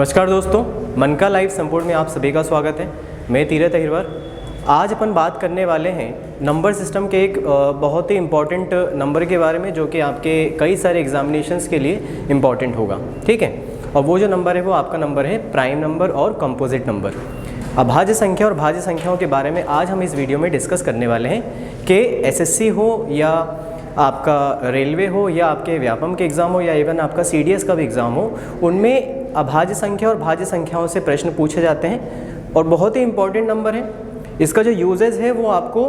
नमस्कार दोस्तों, मन का लाइव संपूर्ण में आप सभी का स्वागत है। मैं तीरथ अहिरवार। आज अपन बात करने वाले हैं नंबर सिस्टम के एक बहुत ही इम्पॉर्टेंट नंबर के बारे में, जो कि आपके कई सारे एग्जामिनेशंस के लिए इम्पॉर्टेंट होगा। ठीक है, और वो जो नंबर है वो आपका नंबर है प्राइम नंबर और कंपोजिट नंबर। अभाज्य संख्या और भाज्य संख्याओं के बारे में आज हम इस वीडियो में डिस्कस करने वाले हैं कि एसएससी हो या आपका रेलवे हो या आपके व्यापम के एग्ज़ाम हो या इवन आपका सीडीएस का भी एग्ज़ाम हो, उनमें अभाज्य संख्या और भाज्य संख्याओं से प्रश्न पूछे जाते हैं और बहुत ही इंपॉर्टेंट नंबर है। इसका जो यूजेज है वो आपको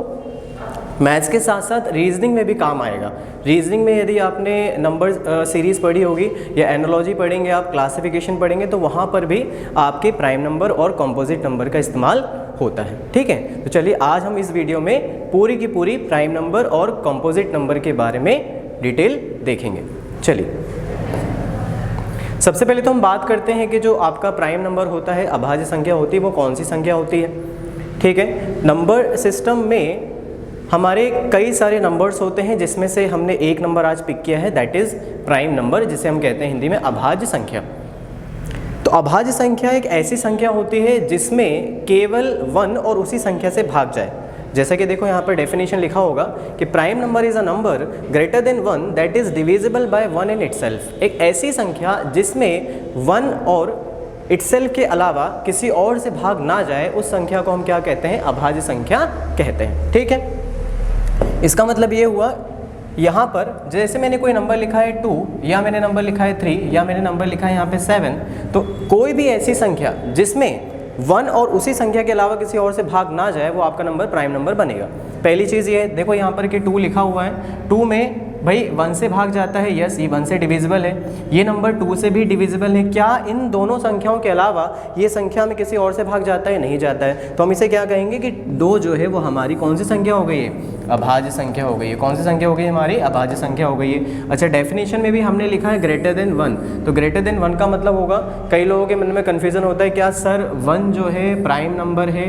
मैथ्स के साथ साथ रीजनिंग में भी काम आएगा। रीजनिंग में यदि आपने नंबर सीरीज़ पढ़ी होगी या एनालॉजी पढ़ेंगे, आप क्लासिफिकेशन पढ़ेंगे, तो वहाँ पर भी आपके प्राइम नंबर और कंपोजिट नंबर का इस्तेमाल होता है। ठीक है, तो चलिए आज हम इस वीडियो में पूरी की पूरी प्राइम नंबर और कंपोजिट नंबर के बारे में डिटेल देखेंगे। चलिए सबसे पहले तो हम बात करते हैं कि जो आपका प्राइम नंबर होता है, अभाज्य संख्या होती है, वो कौन सी संख्या होती है। ठीक है, नंबर सिस्टम में हमारे कई सारे नंबर्स होते हैं, जिसमें से हमने एक नंबर आज पिक किया है, दैट इज़ प्राइम नंबर, जिसे हम कहते हैं हिंदी में अभाज्य संख्या। तो अभाज्य संख्या एक ऐसी संख्या होती है जिसमें केवल 1 और उसी संख्या से भाग जाए। जैसा कि देखो यहाँ पर डेफिनेशन लिखा होगा कि prime number is a number greater than 1 that is divisible by 1 in itself. एक ऐसी संख्या जिसमें 1 और इटसेल्फ के अलावा किसी और से भाग ना जाए, उस संख्या को हम क्या कहते हैं? अभाज्य संख्या कहते हैं। ठीक है, इसका मतलब ये हुआ यहाँ पर जैसे मैंने कोई नंबर लिखा है 2 या मैंने नंबर लिखा है 3 या मैंने नंबर लिखा है यहाँ पे 7, तो कोई भी ऐसी संख्या जिसमें 1 और उसी संख्या के अलावा किसी और से भाग ना जाए, वो आपका नंबर प्राइम नंबर बनेगा। पहली चीज़ ये है, देखो यहाँ पर कि 2 लिखा हुआ है, 2 में भाई 1 से भाग जाता है, यस, ये 1 से डिविजिबल है, ये नंबर 2 से भी डिविजिबल है। क्या इन दोनों संख्याओं के अलावा ये संख्या में किसी और से भाग जाता है? नहीं जाता है। तो हम इसे क्या कहेंगे कि 2 जो है वो हमारी कौन सी संख्या हो गई है? अभाज्य संख्या हो गई है। कौन सी संख्या हो गई हमारी? अभाज्य संख्या हो गई है। अच्छा, डेफिनेशन में भी हमने लिखा है ग्रेटर देन 1, तो ग्रेटर देन 1 का मतलब होगा, कई लोगों के मन में कन्फ्यूज़न होता है, क्या सर 1 जो है प्राइम नंबर है,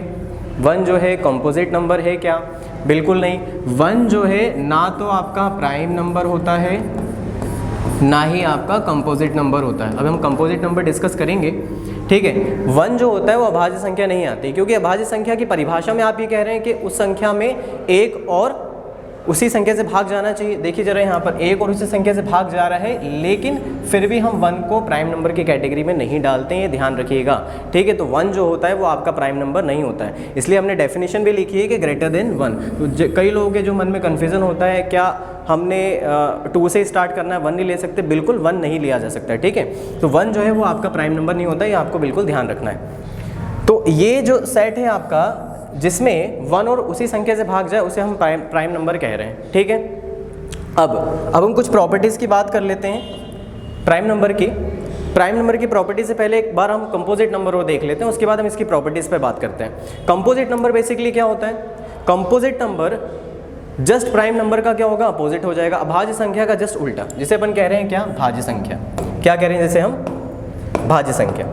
1 जो है कंपोजिट नंबर है क्या? बिल्कुल नहीं। 1 जो है ना तो आपका प्राइम नंबर होता है, ना ही आपका कंपोजिट नंबर होता है। अब हम कंपोजिट नंबर डिस्कस करेंगे। ठीक है, 1 जो होता है वो अभाज्य संख्या नहीं आती, क्योंकि अभाज्य संख्या की परिभाषा में आप ये कह रहे हैं कि उस संख्या में एक और उसी संख्या से भाग जाना चाहिए। देखिए जरा, यहाँ पर एक और उसी संख्या से भाग जा रहा है, लेकिन फिर भी हम 1 को प्राइम नंबर की कैटेगरी में नहीं डालते हैं, ये ध्यान रखिएगा। ठीक है, तो 1 जो होता है वो आपका प्राइम नंबर नहीं होता है, इसलिए हमने डेफिनेशन भी लिखी है कि ग्रेटर देन 1। तो कई लोगों के जो मन में कन्फ्यूज़न होता है, क्या हमने 2 से स्टार्ट करना है, 1 नहीं ले सकते? बिल्कुल 1 नहीं लिया जा सकता है। ठीक है, तो 1 जो है वो आपका प्राइम नंबर नहीं होता है, ये आपको बिल्कुल ध्यान रखना है। तो ये जो सेट है आपका, जिसमें 1 और उसी संख्या से भाग जाए, उसे हम प्राइम नंबर कह रहे हैं। ठीक है, अब हम कुछ प्रॉपर्टीज़ की बात कर लेते हैं प्राइम नंबर की। प्राइम नंबर की प्रॉपर्टी से पहले एक बार हम कंपोजिट नंबर को देख लेते हैं, उसके बाद हम इसकी प्रॉपर्टीज़ पे बात करते हैं। कंपोजिट नंबर बेसिकली क्या होता है? Composite number just prime number का क्या होगा? अपोजिट हो जाएगा, अभाज्य संख्या का जस्ट उल्टा, जिसे अपन कह रहे हैं क्या? भाज्य संख्या। क्या कह रहे हैं जैसे हम? भाज्य संख्या।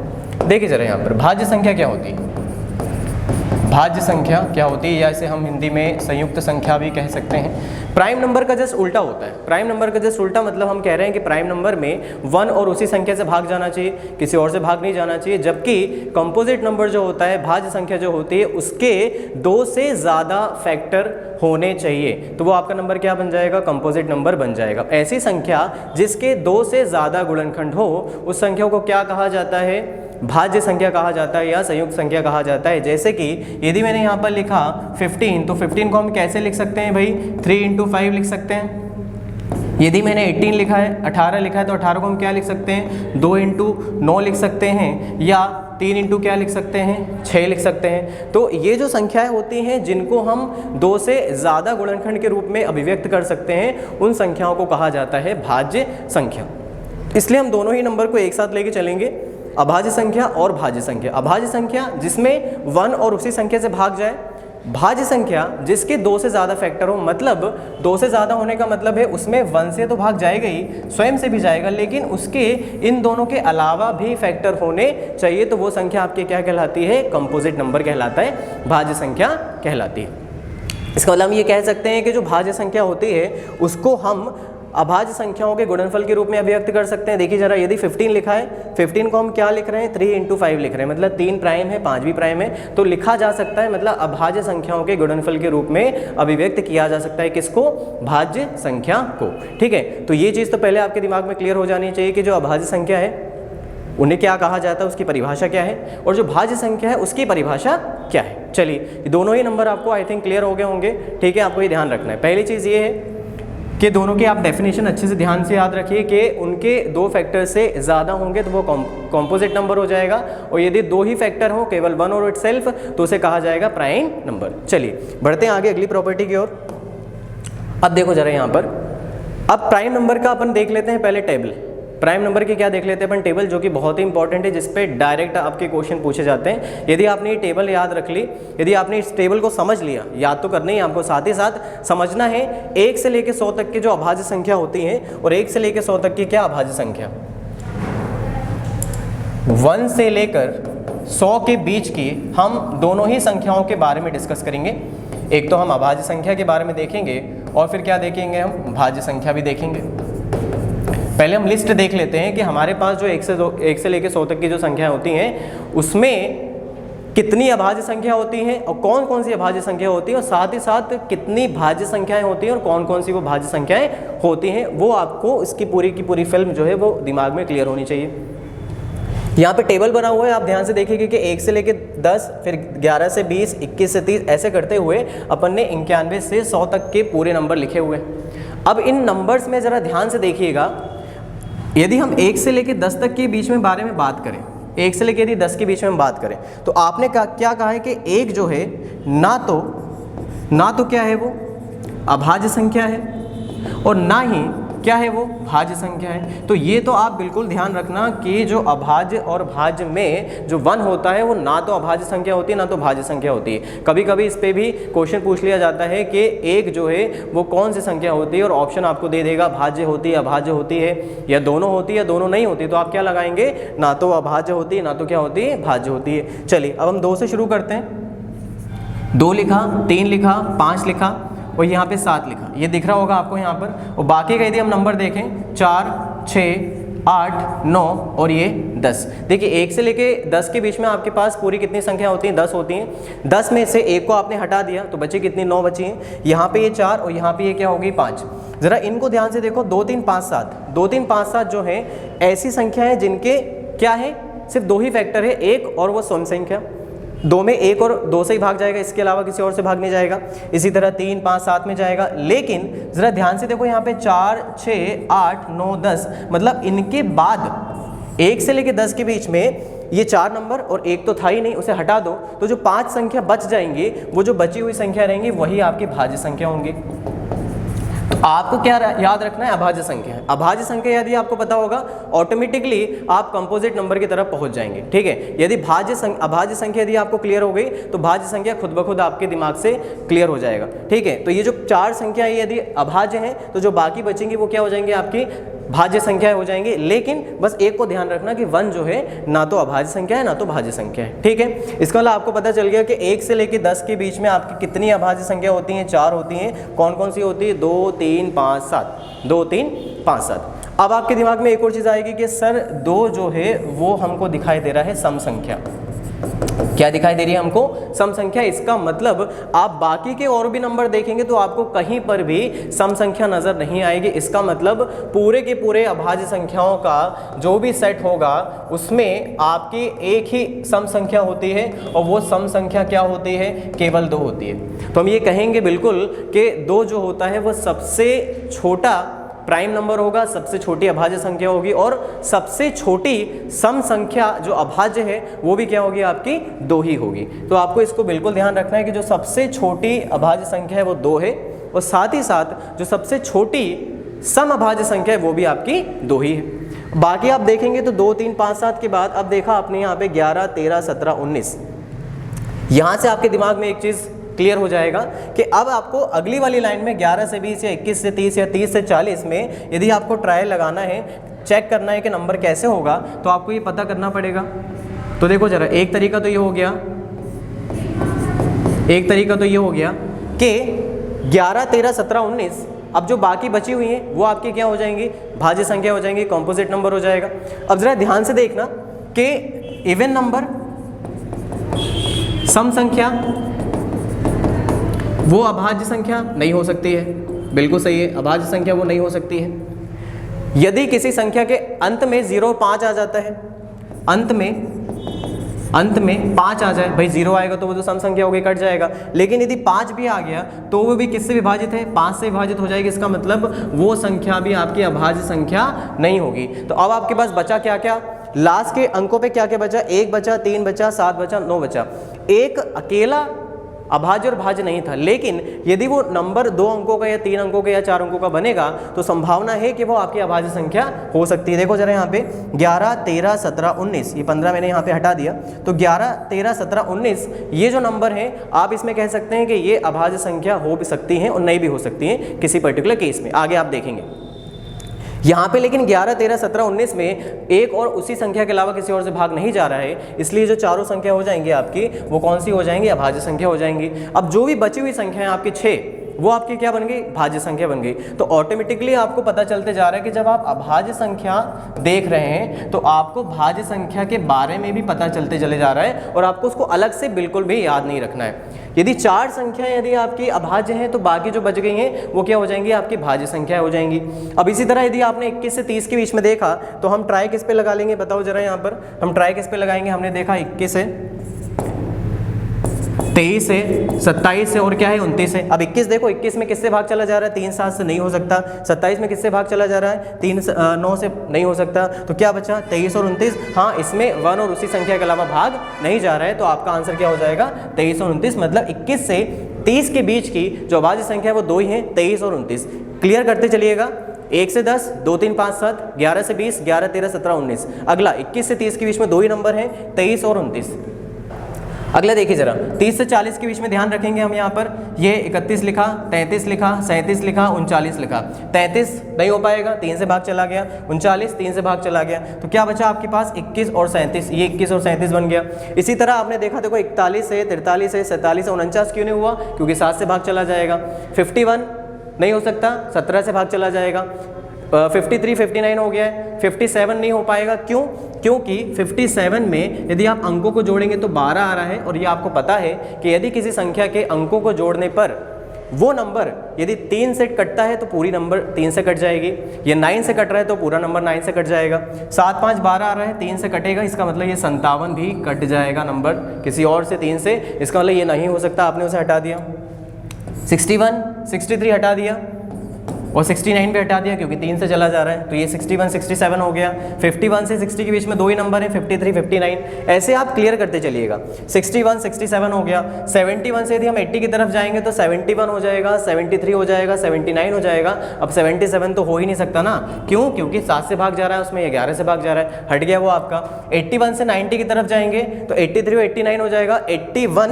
देखिए जरा यहाँ पर भाज्य संख्या क्या होती है? भाज्य संख्या क्या होती है, या इसे हम हिंदी में संयुक्त संख्या भी कह सकते हैं। प्राइम नंबर का जस्ट उल्टा होता है। प्राइम नंबर का जस्ट उल्टा मतलब हम कह रहे हैं कि प्राइम नंबर में 1 और उसी संख्या से भाग जाना चाहिए, किसी और से भाग नहीं जाना चाहिए, जबकि कंपोजिट नंबर जो होता है, भाज्य संख्या जो होती है, उसके 2 से ज़्यादा फैक्टर होने चाहिए, तो वो आपका नंबर क्या बन जाएगा? कंपोजिट नंबर बन जाएगा। ऐसी संख्या जिसके 2 से ज़्यादा गुणनखंड हो, उस संख्या को क्या कहा जाता है? भाज्य संख्या कहा जाता है या संयुक्त संख्या कहा जाता है। जैसे कि यदि मैंने यहाँ पर लिखा 15, तो 15 को हम कैसे लिख सकते हैं भाई? 3 × 5 लिख सकते हैं। यदि मैंने 18 लिखा है, 18 लिखा है, तो 18 को हम क्या लिख सकते हैं? 2 × 9 लिख सकते हैं, या 3 × क्या लिख सकते हैं? 6 लिख सकते हैं। तो ये जो संख्याएं होती हैं जिनको हम 2 से ज़्यादा गुणनखंड के रूप में अभिव्यक्त कर सकते हैं, उन संख्याओं को कहा जाता है भाज्य संख्या। इसलिए हम दोनों ही नंबर को एक साथ लेके चलेंगे, अभाज्य संख्या और भाज्य संख्या। अभाज्य संख्या जिसमें 1 और उसी संख्या से भाग जाए, भाज्य संख्या जिसके 2 से ज़्यादा फैक्टर हो, मतलब 2 से ज़्यादा होने का मतलब है उसमें 1 से तो भाग जाएगा ही, स्वयं से भी जाएगा, लेकिन उसके इन दोनों के अलावा भी फैक्टर होने चाहिए, तो वो संख्या आपकी क्या कहलाती है? कंपोजिट नंबर कहलाता है, भाज्य संख्या कहलाती है। इसका मतलब हम ये कह सकते हैं कि जो भाज्य संख्या होती है उसको हम अभाज्य संख्याओं के गुणनफल के रूप में अभिव्यक्त कर सकते हैं। देखिए जरा, यदि 15 लिखा है, 15 को हम क्या लिख रहे हैं, 3 × 5 लिख रहे हैं, मतलब 3 प्राइम है 5 भी प्राइम है, तो लिखा जा सकता है, मतलब अभाज्य संख्याओं के गुणनफल के रूप में अभिव्यक्त किया जा सकता है। किसको? भाज्य संख्या को। ठीक है, तो ये चीज़ तो पहले आपके दिमाग में क्लियर हो जानी चाहिए कि जो अभाज्य संख्या है उन्हें क्या कहा जाता है, उसकी परिभाषा क्या है, और जो भाज्य संख्या है उसकी परिभाषा क्या है। चलिए, दोनों ही नंबर आपको आई थिंक क्लियर हो गए होंगे। ठीक है, आपको ये ध्यान रखना है। पहली चीज़ ये है कि दोनों की आप डेफिनेशन अच्छे से ध्यान से याद रखिए कि उनके 2 फैक्टर से ज़्यादा होंगे तो वो कॉम्पोजिट नंबर हो जाएगा, और यदि 2 ही फैक्टर हो, केवल 1 और इटसेल्फ, तो उसे कहा जाएगा प्राइम नंबर। चलिए बढ़ते हैं आगे अगली प्रॉपर्टी की ओर। अब देखो जरा यहाँ पर, अब प्राइम नंबर का अपन देख लेते हैं पहले टेबल। प्राइम नंबर की क्या देख लेते हैं अपन, टेबल, जो कि बहुत ही इंपॉर्टेंट है, जिस पे डायरेक्ट आपके क्वेश्चन पूछे जाते हैं। यदि आपने ये टेबल याद रख ली, यदि आपने इस टेबल को समझ लिया, याद तो करना ही आपको, साथ ही साथ समझना है 1 से लेकर 100 तक की जो अभाज्य संख्या होती है, और 1 से लेकर 100 तक की क्या अभाज्य संख्या, 1 से लेकर 100 के बीच की हम दोनों ही संख्याओं के बारे में डिस्कस करेंगे। एक तो हम अभाज्य संख्या के बारे में देखेंगे, और फिर क्या देखेंगे, हम भाज्य संख्या भी देखेंगे। पहले हम लिस्ट देख लेते हैं कि हमारे पास जो 1 से लेकर 100 तक की जो संख्याएं होती हैं उसमें कितनी अभाज्य संख्या होती हैं, और कौन कौन सी अभाज्य संख्या होती है, और साथ ही साथ कितनी भाज्य संख्याएं होती हैं, और कौन कौन सी वो भाज्य संख्याएं होती हैं, वो आपको इसकी पूरी की पूरी फिल्म जो है वो दिमाग में क्लियर होनी चाहिए। यहाँ पे टेबल बना हुआ है, आप ध्यान से देखिए कि 1 से लेकर 10, फिर 11 से 20, 21 से 30, ऐसे करते हुए अपन ने 91 से 100 तक के पूरे नंबर लिखे हुए हैं। अब इन नंबर्स में ज़रा ध्यान से देखिएगा, यदि हम 1 से लेकर 10 तक के बीच में बारे में बात करें, 1 से लेकर यदि 10 के बीच में हम बात करें, तो आपने क्या कहा है कि 1 जो है ना तो क्या है वो अभाज्य संख्या है, और ना ही क्या है वो भाज्य संख्या है। तो ये तो आप बिल्कुल ध्यान रखना कि जो अभाज्य और भाज्य में जो 1 होता है वो ना तो अभाज्य संख्या होती है ना तो भाज्य संख्या होती है। कभी कभी इस पे भी क्वेश्चन पूछ लिया जाता है कि 1 जो है वो कौन सी संख्या होती है, और ऑप्शन आपको दे देगा भाज्य होती है, अभाज्य होती है, या दोनों होती है या दोनों नहीं होती। तो आप क्या लगाएंगे, ना तो अभाज्य होती है ना तो क्या होती है, भाज्य होती है। चलिए अब हम 2 से शुरू करते हैं। 2 लिखा, 3 लिखा, 5 लिखा, और यहाँ पे 7 लिखा, ये दिख रहा होगा आपको यहाँ पर। और बाकी का यदि हम नंबर देखें, 4, 6, 8, 9 और ये 10। देखिए 1 से लेके 10 के बीच में आपके पास पूरी कितनी संख्या होती हैं, 10 होती हैं। 10 में से 1 को आपने हटा दिया तो बची कितनी, 9 बची हैं। यहाँ पे ये 4 और यहाँ पे ये क्या होगी, 5। ज़रा इनको ध्यान से देखो, 2, 3, 5, 7, 2, 3, 5, 7 जो है ऐसी संख्या है जिनके क्या है, सिर्फ 2 ही फैक्टर है, 1 और वो सम संख्या। 2 में 1 और 2 से ही भाग जाएगा, इसके अलावा किसी और से भाग नहीं जाएगा। इसी तरह 3, 5, 7 में जाएगा। लेकिन ज़रा ध्यान से देखो यहाँ पे 4, 6, 8, 9, 10, मतलब इनके बाद 1 से लेकर 10 के बीच में ये 4 नंबर और 1 तो था ही नहीं, उसे हटा दो तो जो 5 संख्या बच जाएंगी, वो जो बची हुई संख्या रहेंगी वही आपकी भाज्य संख्या होंगी। तो आपको क्या याद रखना है, अभाज्य संख्या है। अभाज्य संख्या यदि आपको पता होगा, ऑटोमेटिकली आप कंपोजिट नंबर की तरफ पहुंच जाएंगे। ठीक है, यदि अभाज्य संख्या यदि आपको क्लियर हो गई तो भाज्य संख्या खुद ब खुद आपके दिमाग से क्लियर हो जाएगा। ठीक है, तो ये जो 4 संख्याएं यदि अभाज्य हैं तो जो बाकी बचेंगी वो क्या हो जाएंगी, आपकी भाज्य संख्याएं हो जाएंगी। लेकिन बस एक को ध्यान रखना कि 1 जो है ना तो अभाज्य संख्या है ना तो भाज्य संख्या है। ठीक है, इसका मतलब आपको पता चल गया कि 1 से लेकर 10 के बीच में आपकी कितनी अभाज्य संख्या होती हैं, 4 होती हैं। कौन कौन सी होती है, 2, 3, 5, 7, 2, 3, 5, 7। अब आपके दिमाग में एक और चीज़ आएगी कि सर 2 जो है वो हमको दिखाई दे रहा है सम संख्या। क्या दिखाई दे रही है हमको, सम संख्या। इसका मतलब आप बाकी के और भी नंबर देखेंगे तो आपको कहीं पर भी सम संख्या नजर नहीं आएगी। इसका मतलब पूरे के पूरे अभाज्य संख्याओं का जो भी सेट होगा उसमें आपकी एक ही सम संख्या होती है, और वो सम संख्या क्या होती है, केवल 2 होती है। तो हम ये कहेंगे बिल्कुल कि 2 जो होता है वो सबसे छोटा प्राइम नंबर होगा, सबसे छोटी अभाज्य संख्या होगी, और सबसे छोटी सम संख्या जो अभाज्य है वो भी क्या होगी, आपकी 2 ही होगी। तो आपको इसको बिल्कुल ध्यान रखना है कि जो सबसे छोटी अभाज्य संख्या है वो 2 है, और साथ ही साथ जो सबसे छोटी सम अभाज्य संख्या है वो भी आपकी 2 ही है। बाकी आप देखेंगे तो 2, 3, 5, 7 के बाद अब देखा आपने यहाँ पे 11, 13, 17, 19। यहाँ से आपके दिमाग में एक चीज़ क्लियर हो जाएगा कि अब आपको अगली वाली लाइन में 11 से 20 या 21 से 30 या 30 से 40 में यदि आपको ट्रायल लगाना है, चेक करना है कि नंबर कैसे होगा, तो आपको ये पता करना पड़ेगा। तो देखो जरा, एक तरीका तो ये हो गया, कि 11, 13, 17, 19 अब जो बाकी बची हुई हैं वो आपकी क्या हो जाएंगी, भाज्य संख्या हो जाएंगी, कॉम्पोजिट नंबर हो जाएगा। अब जरा ध्यान से देखना कि इवन नंबर, सम संख्या वो अभाज्य संख्या नहीं हो सकती है, बिल्कुल सही है, अभाज्य संख्या वो नहीं हो सकती है। यदि किसी संख्या के अंत में 0 और 5 आ जाता है, अंत में 5 आ जाए, भाई 0 आएगा तो वो तो सम संख्या हो गई, कट जाएगा। लेकिन यदि 5 भी आ गया तो वो भी किससे विभाजित है, 5 से विभाजित हो जाएगी। इसका मतलब वो संख्या भी आपकी अभाज्य संख्या नहीं होगी। तो अब आपके पास बचा क्या क्या, लास्ट के अंकों पे क्या क्या बचा, 1 बचा, 3 बचा, 7 बचा, 9 बचा। एक अकेला अभाज्य और भाज्य नहीं था, लेकिन यदि वो नंबर 2 अंकों का या 3 अंकों का या 4 अंकों का बनेगा तो संभावना है कि वो आपकी अभाज्य संख्या हो सकती है। देखो जरा यहाँ पे 11, 13, 17, 19, ये 15 मैंने यहाँ पे हटा दिया, तो 11, 13, 17, 19 ये जो नंबर हैं आप इसमें कह सकते हैं कि ये अभाज्य संख्या हो भी सकती हैं और नहीं भी हो सकती हैं किसी पर्टिकुलर केस में, आगे आप देखेंगे। यहाँ पे लेकिन 11, 13, 17, 19 में एक और उसी संख्या के अलावा किसी और से भाग नहीं जा रहा है, इसलिए जो चारों संख्या हो जाएंगी आपकी वो कौन सी हो जाएंगी, अभाज्य संख्या हो जाएंगी। अब जो भी बची हुई संख्या है आपकी 6, वो आपकी क्या बन गई, भाज्य संख्या बन गई। तो ऑटोमेटिकली आपको पता चलते जा रहा है कि जब आप अभाज्य संख्या देख रहे हैं तो आपको भाज्य संख्या के बारे में भी पता चलते चले जा रहा है और आपको उसको अलग से बिल्कुल भी याद नहीं रखना है। यदि 4 संख्याएं यदि आपकी अभाज्य हैं तो बाकी जो बच गई हैं वो क्या हो जाएंगी, आपकी भाज्य संख्या हो जाएंगी। अब इसी तरह यदि आपने 21 से 30 के बीच में देखा तो हम ट्राई किस पे लगा लेंगे, बताओ जरा। यहाँ पर हम ट्राई किस पे लगाएंगे, हमने देखा 21 से 23 से 27 से और क्या है 29 से। अब 21 देखो, 21 में किससे भाग चला जा रहा है, 3 7 से नहीं हो सकता। 27 में किससे भाग चला जा रहा है, 3 9 से नहीं हो सकता। तो क्या बचा, 23 और 29। हाँ, इसमें 1 और उसी संख्या के अलावा भाग नहीं जा रहा है, तो आपका आंसर क्या हो जाएगा, 23 और 29। मतलब 21 से 30 के बीच की जो अभाज्य संख्या है वो 2 ही है, 23 और 29। क्लियर करते चलिएगा। 1 से 10, 2 3 5 7, 11 से 20, 11 13 17 19। अगला 21 से 30 के बीच में 2 ही नंबर हैं, 23 और 29। अगला देखिए जरा, 30 से 40 के बीच में ध्यान रखेंगे हम यहाँ पर, ये 31 लिखा, 33 लिखा, 37 लिखा, 39 लिखा। 33 नहीं हो पाएगा, 3 से भाग चला गया। 39 3 से भाग चला गया, तो क्या बचा आपके पास 21 और 37, ये 21 और 37 बन गया। इसी तरह आपने देखा, देखो 41 है, 43 है, 47 है, 49 क्यों नहीं हुआ, क्योंकि 7 से भाग चला जाएगा। 51 नहीं हो सकता, 17 से भाग चला जाएगा। 53 59 हो गया है। 57 नहीं हो पाएगा, क्यों, क्योंकि 57 में यदि आप अंकों को जोड़ेंगे तो 12 आ रहा है, और ये आपको पता है कि यदि किसी संख्या के अंकों को जोड़ने पर वो नंबर यदि 3 से कटता है तो पूरी नंबर 3 से कट जाएगी, या 9 से कट रहा है तो पूरा नंबर 9 से कट जाएगा। 7 5 12 आ रहा है, 3 से कटेगा, इसका मतलब ये 57 भी कट जाएगा नंबर किसी और से 3 से, इसका मतलब ये नहीं हो सकता, आपने उसे हटा दिया। 61 63 हटा दिया और 69 भी हटा दिया क्योंकि 3 से चला जा रहा है, तो ये 61 67 हो गया। 51 से 60 के बीच में 2 ही नंबर हैं, 53 59। ऐसे आप क्लियर करते चलिएगा। 61 67 हो गया। 71 से यदि हम 80 की तरफ जाएंगे तो 71 हो जाएगा, 73 हो जाएगा, 79 हो जाएगा। अब 77 तो हो ही नहीं सकता ना, क्यों, क्योंकि 7 से भाग जा रहा है, उसमें 11 से भाग जा रहा है, हट गया वो आपका। 81 से 90 की तरफ जाएंगे तो 83 और 89 हो जाएगा। 81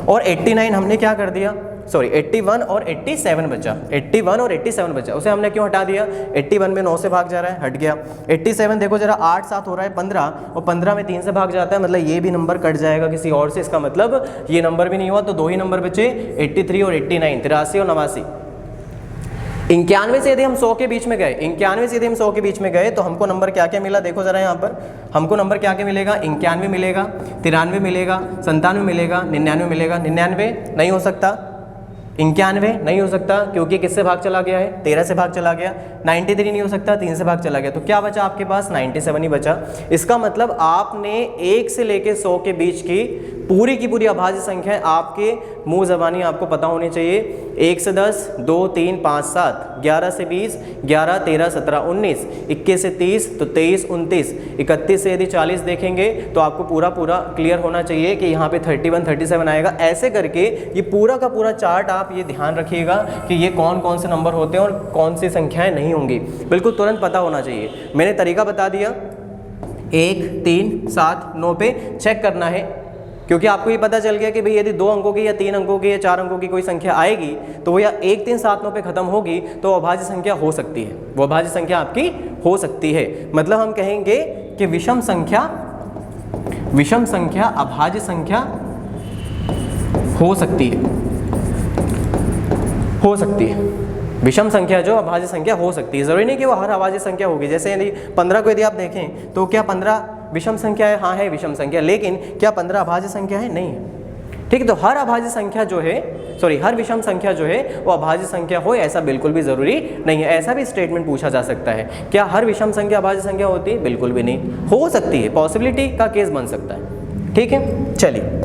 और 89 हमने क्या कर दिया, सॉरी 81 और 87 बचा, 81 और 87 बचा, उसे हमने क्यों हटा दिया, 81 में 9 से भाग जा रहा है, हट गया। 87 देखो जरा, 8 7 हो रहा है 15, और 15 में 3 से भाग जाता है, मतलब ये भी नंबर कट जाएगा किसी और से, इसका मतलब ये नंबर भी नहीं हुआ, तो 2 ही नंबर बचे, 83 और 89, 83 और 89। 91 से यदि हम 100 के बीच में गए, 91 से यदि हम 100 के बीच में गए तो हमको नंबर क्या क्या मिला, देखो जरा यहाँ पर हमको नंबर क्या क्या मिलेगा, 91 मिलेगा, 93 मिलेगा, 97 मिलेगा, 99 मिलेगा। 99 नहीं हो सकता, 91 नहीं हो सकता क्योंकि किससे भाग चला गया है, 13 से भाग चला गया। 93 नहीं हो सकता, 3 से भाग चला गया, तो क्या बचा आपके पास, 97 ही बचा। इसका मतलब आपने 1 से लेके 100 के बीच की पूरी अभाज्य संख्या आपके मुंह ज़बानी आपको पता होनी चाहिए। 1 से 10, 2 3 5 7, 11 से 20, 11 13 17 19, 21 से 30 तो 23 29, 31 से यदि 40 देखेंगे तो आपको पूरा क्लियर होना चाहिए कि यहाँ पे 31 37 आएगा। ऐसे करके ये पूरा का पूरा चार्ट आप ये ध्यान रखिएगा कि ये कौन कौन से नंबर होते हैं और कौन सी संख्याएं नहीं होंगी, बिल्कुल तुरंत पता होना चाहिए। मैंने तरीका बता दिया, 1 3 7 9 पे चेक करना है, क्योंकि आपको ये पता चल गया कि भाई यदि 2 अंकों की या 3 अंकों की या 4 अंकों की कोई संख्या आएगी तो वो या 1 3 7 9 पे खत्म होगी, तो अभाज्य संख्या हो सकती है, वो अभाज्य संख्या आपकी हो सकती है। मतलब हम कहेंगे कि विषम संख्या अभाज्य संख्या हो सकती है, विषम संख्या जो अभाज्य संख्या हो सकती है, ज़रूरी नहीं कि वो हर अभाज्य संख्या होगी। जैसे यदि 15 को यदि आप देखें तो क्या 15 विषम संख्या है? हाँ है विषम संख्या, लेकिन क्या 15 अभाज्य संख्या है? नहीं है। ठीक है, तो हर अभाज्य संख्या जो है, हर विषम संख्या जो है वो अभाज्य संख्या हो, ऐसा बिल्कुल भी ज़रूरी नहीं है। ऐसा भी स्टेटमेंट पूछा जा सकता है, क्या हर विषम संख्या अभाज्य संख्या होती है? बिल्कुल भी नहीं, हो सकती है, पॉसिबिलिटी का केस बन सकता है। ठीक है, चलिए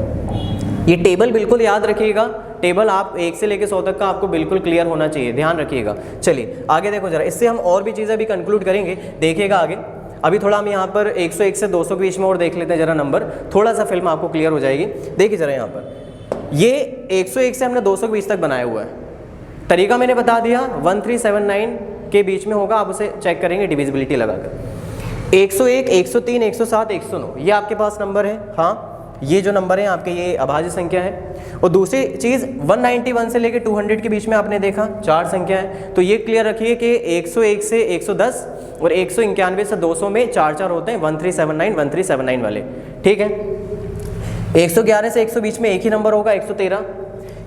ये टेबल बिल्कुल याद रखिएगा, टेबल आप 1 से लेकर 100 तक का आपको बिल्कुल क्लियर होना चाहिए, ध्यान रखिएगा। चलिए आगे देखो जरा, इससे हम और भी चीज़ें भी कंक्लूड करेंगे, देखिएगा आगे। अभी थोड़ा हम यहाँ पर 101 से 200 के बीच में और देख लेते हैं जरा नंबर, थोड़ा सा फिल्म आपको क्लियर हो जाएगी। देखिए जरा यहाँ पर ये 101 से हमने 200 के बीच तक बनाया हुआ है। तरीका मैंने बता दिया, 1379 के बीच में होगा, आप उसे चेक करेंगे डिविजिबिलिटी लगाकर। 101, 103, 107, 109 ये आपके पास नंबर है। हाँ, ये जो नंबर है आपके ये अभाज्य संख्या है। और दूसरी चीज़ 191 से लेकर 200 के बीच में आपने देखा 4 संख्या है, तो ये क्लियर रखिए कि 101 से 110 और 191 से 200 में 4 होते हैं, 1379 वाले। ठीक है, 111 से 100 बीच में एक ही नंबर होगा 113,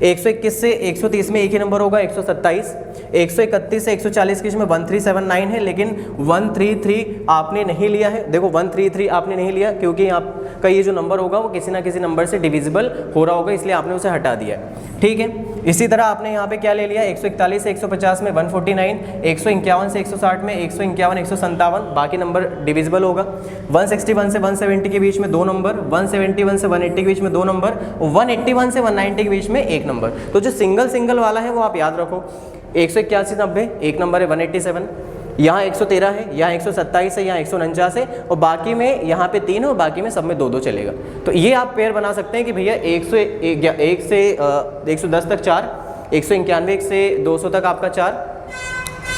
121 से 130 में एक ही नंबर होगा 127, 131 से 140 के बीच में 1379 है, लेकिन 133 आपने नहीं लिया है। देखो 133 आपने नहीं लिया क्योंकि आपका ये जो नंबर होगा वो किसी ना किसी नंबर से डिविजिबल हो रहा होगा, इसलिए आपने उसे हटा दिया है। ठीक है, इसी तरह आपने यहाँ पे क्या ले लिया, 141 से 150 में 149, 151 से 160 में 151, 157, बाकी नंबर डिविजिबल होगा। 161 से 170 के बीच में 2 नंबर, 171 से 180 के बीच में 2 नंबर, और 181 से 190 के बीच में 1 नंबर। तो जो सिंगल वाला है वो आप याद रखो, 181 90 एक नंबर है 187, यहाँ 113 है, यहाँ 127 है, यहाँ 149 है, और बाकी में यहाँ पे 3 है और बाकी में सब में 2 चलेगा। तो ये आप पेयर बना सकते हैं कि भैया 1 से 110 तक 4, 191 से 200 तक आपका 4,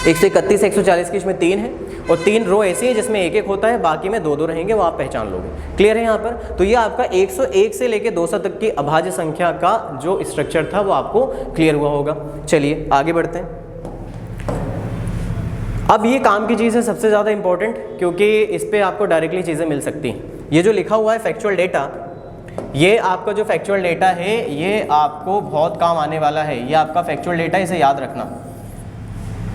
131 से 140 के इसमें 3 है, और 3 रो ऐसी है जिसमें 1 होता है, बाकी में 2 रहेंगे, वो आप पहचान लोगे। क्लियर है यहाँ पर? तो ये आपका 101 से लेकर 200 तक की अभाज्य संख्या का जो स्ट्रक्चर था वो आपको क्लियर हुआ होगा। चलिए आगे बढ़ते हैं। अब ये काम की चीज़ है सबसे ज़्यादा इंपॉर्टेंट, क्योंकि इस पर आपको डायरेक्टली चीज़ें मिल सकती हैं। ये जो लिखा हुआ है फैक्चुअल डेटा, ये आपका जो फैक्चुअल डेटा है ये आपको बहुत काम आने वाला है। ये आपका फैक्चुअल डेटा, इसे याद रखना।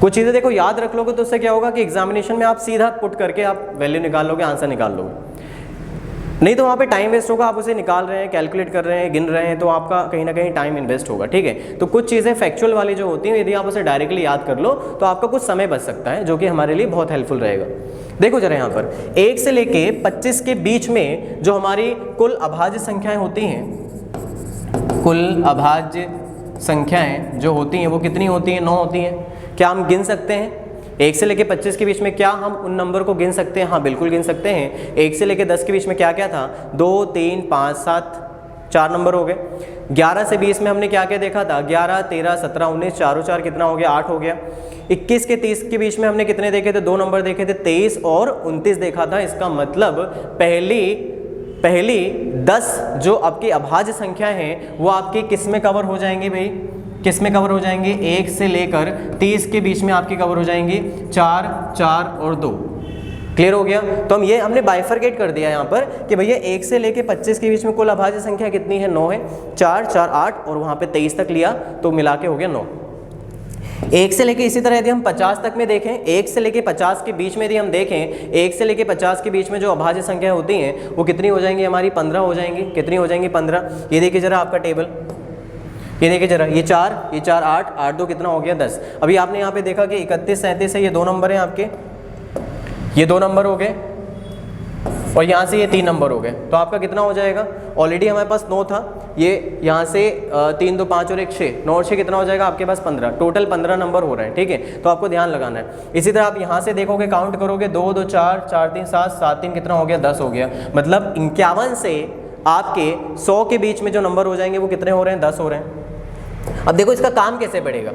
कुछ चीज़ें देखो याद रख लोगे तो उससे क्या होगा कि एग्जामिनेशन में आप सीधा पुट करके आप वैल्यू निकाल लोगे, आंसर निकाल लोगे। नहीं तो वहाँ पे टाइम वेस्ट होगा, आप उसे निकाल रहे हैं, कैलकुलेट कर रहे हैं, गिन रहे हैं, तो आपका कहीं ना कहीं टाइम इन्वेस्ट होगा। ठीक है, तो कुछ चीज़ें फैक्चुअल वाली जो होती हैं, यदि आप उसे डायरेक्टली याद कर लो तो आपका कुछ समय बच सकता है, जो कि हमारे लिए बहुत हेल्पफुल रहेगा। देखो जरा यहाँ पर 1 से लेके 25 के बीच में जो हमारी कुल अभाज्य संख्याएं होती हैं, कुल अभाज्य संख्याएं जो होती हैं वो कितनी होती हैं? 9 होती हैं। क्या हम गिन सकते हैं 1 से लेके 25 के बीच में? क्या हम उन नंबर को गिन सकते हैं? हाँ बिल्कुल गिन सकते हैं। 1 से लेके 10 के बीच में क्या क्या था? 2 3 5 7 4 नंबर हो गए। 11 से 20 में हमने क्या क्या देखा था? 11 13 17 19, 4 और 4 कितना हो गया? 8 हो गया। 21 के 30 के बीच में हमने कितने देखे थे? 2 नंबर देखे थे, 23 और 29 देखा था। इसका मतलब पहली 10 जो आपकी अभाज्य संख्या हैं वो आपकी किस में कवर हो जाएंगी भाई? किस में कवर हो जाएंगे? 1 से लेकर 30 के बीच में आपकी कवर हो जाएंगी 4 4 और 2। क्लियर हो गया? तो हमने बाइफरकेट कर दिया यहाँ पर कि भैया 1 से लेके 25 के बीच में कुल अभाज्य संख्या कितनी है? 9 है। 4 4 8 और वहाँ पे 23 तक लिया तो मिला के हो गया 9। 1 से लेके इसी तरह यदि हम 50 तक में देखें, 1 से लेके 50 के बीच में यदि हम देखें, 1 से लेके 50 के बीच में जो अभाज्य संख्या होती हैं वो कितनी हो जाएंगी? हमारी 15 हो जाएंगी। कितनी हो जाएंगी? 15। ये देखिए जरा आपका टेबल, ये देखिए जरा, ये 4 8 8 2 कितना हो गया? 10। अभी आपने यहाँ पे देखा कि 31 37 है, ये 2 नंबर हैं आपके, ये 2 नंबर हो गए, और यहाँ से ये 3 नंबर हो गए। तो आपका कितना हो जाएगा? ऑलरेडी हमारे पास 9 था, ये यहाँ से 3 2 5 और 1 6, 9 और 6 कितना हो जाएगा? आपके पास 15। टोटल 15 नंबर हो रहे हैं। ठीक है, तो आपको ध्यान लगाना है। इसी तरह आप यहाँ से देखोगे, काउंट करोगे, 2 2 4 4 3 7 7 3 कितना हो गया? 10 हो गया। मतलब 51 से आपके 100 के बीच में जो नंबर हो जाएंगे वो कितने हो रहे हैं? 10 हो रहे हैं। अब देखो इसका काम कैसे बढ़ेगा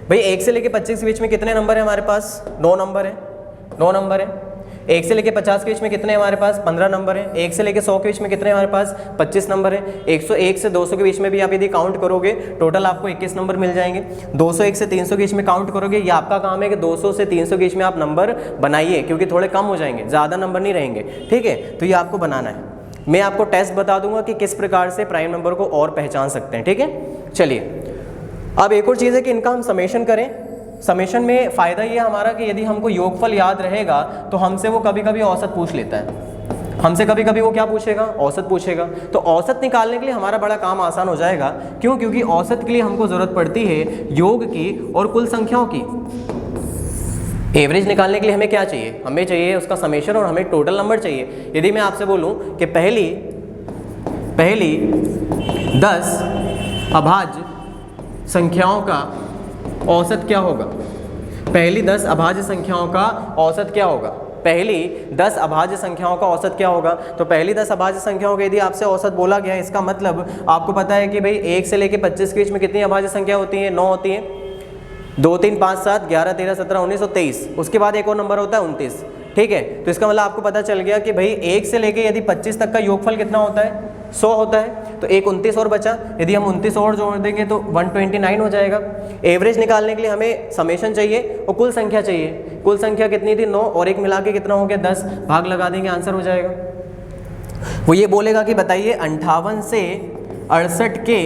भाई। 1 से लेके 25 के बीच में कितने नंबर है हमारे पास? 9 नंबर है। 9 नंबर है। 1 से लेके 50 के बीच में कितने हमारे पास? 15 नंबर है। 1 से लेके 100 के बीच में कितने हमारे पास? 25 नंबर है। 101 से 200 के बीच में भी आप यदि काउंट करोगे टोटल आपको 21 नंबर मिल जाएंगे। 201 से 300 के बीच में काउंट करोगे, ये आपका काम है कि 200 से 300 के बीच में आप नंबर बनाइए, क्योंकि थोड़े कम हो जाएंगे, ज़्यादा नंबर नहीं रहेंगे। ठीक है, तो ये आपको बनाना है। मैं आपको टेस्ट बता दूंगा कि किस प्रकार से प्राइम नंबर को और पहचान सकते हैं। ठीक है, चलिए अब एक और चीज़ है कि इनका हम समेशन करें समेशन में फ़ायदा ये हमारा कि यदि हमको योगफल याद रहेगा तो हमसे वो कभी कभी औसत पूछ लेता है, हमसे कभी कभी वो क्या पूछेगा, औसत पूछेगा। तो औसत निकालने के लिए हमारा बड़ा काम आसान हो जाएगा। क्यों? क्योंकि औसत के लिए हमको ज़रूरत पड़ती है योग की और कुल संख्याओं की। एवरेज निकालने के लिए हमें क्या चाहिए, हमें चाहिए उसका समेशन और हमें टोटल नंबर चाहिए। यदि मैं आपसे बोलूं कि पहली 10 अभाज्य संख्याओं का औसत क्या होगा, पहली 10 अभाज्य संख्याओं का औसत क्या होगा, पहली 10 अभाज्य संख्याओं का औसत क्या होगा। तो पहली 10 अभाज्य संख्याओं का यदि आपसे औसत बोला गया है, इसका मतलब आपको पता है कि भाई 1 से लेकर 25 के बीच में कितनी अभाज्य संख्या होती है, 9 होती है। 2 3 5 7 11 13 17 19 और 23, उसके बाद एक और नंबर होता है 29। ठीक है, तो इसका मतलब आपको पता चल गया कि भाई 1 से लेके यदि 25 तक का योगफल कितना होता है, 100 होता है। तो एक 29 और बचा, यदि हम 29 और जोड़ देंगे तो 129 हो जाएगा। एवरेज निकालने के लिए हमें समेशन चाहिए और कुल संख्या चाहिए। कुल संख्या कितनी थी, 9, और एक मिला के कितना हो गया, 10। भाग लगा देंगे, आंसर हो जाएगा। वो ये बोलेगा कि बताइए 58 से 68 के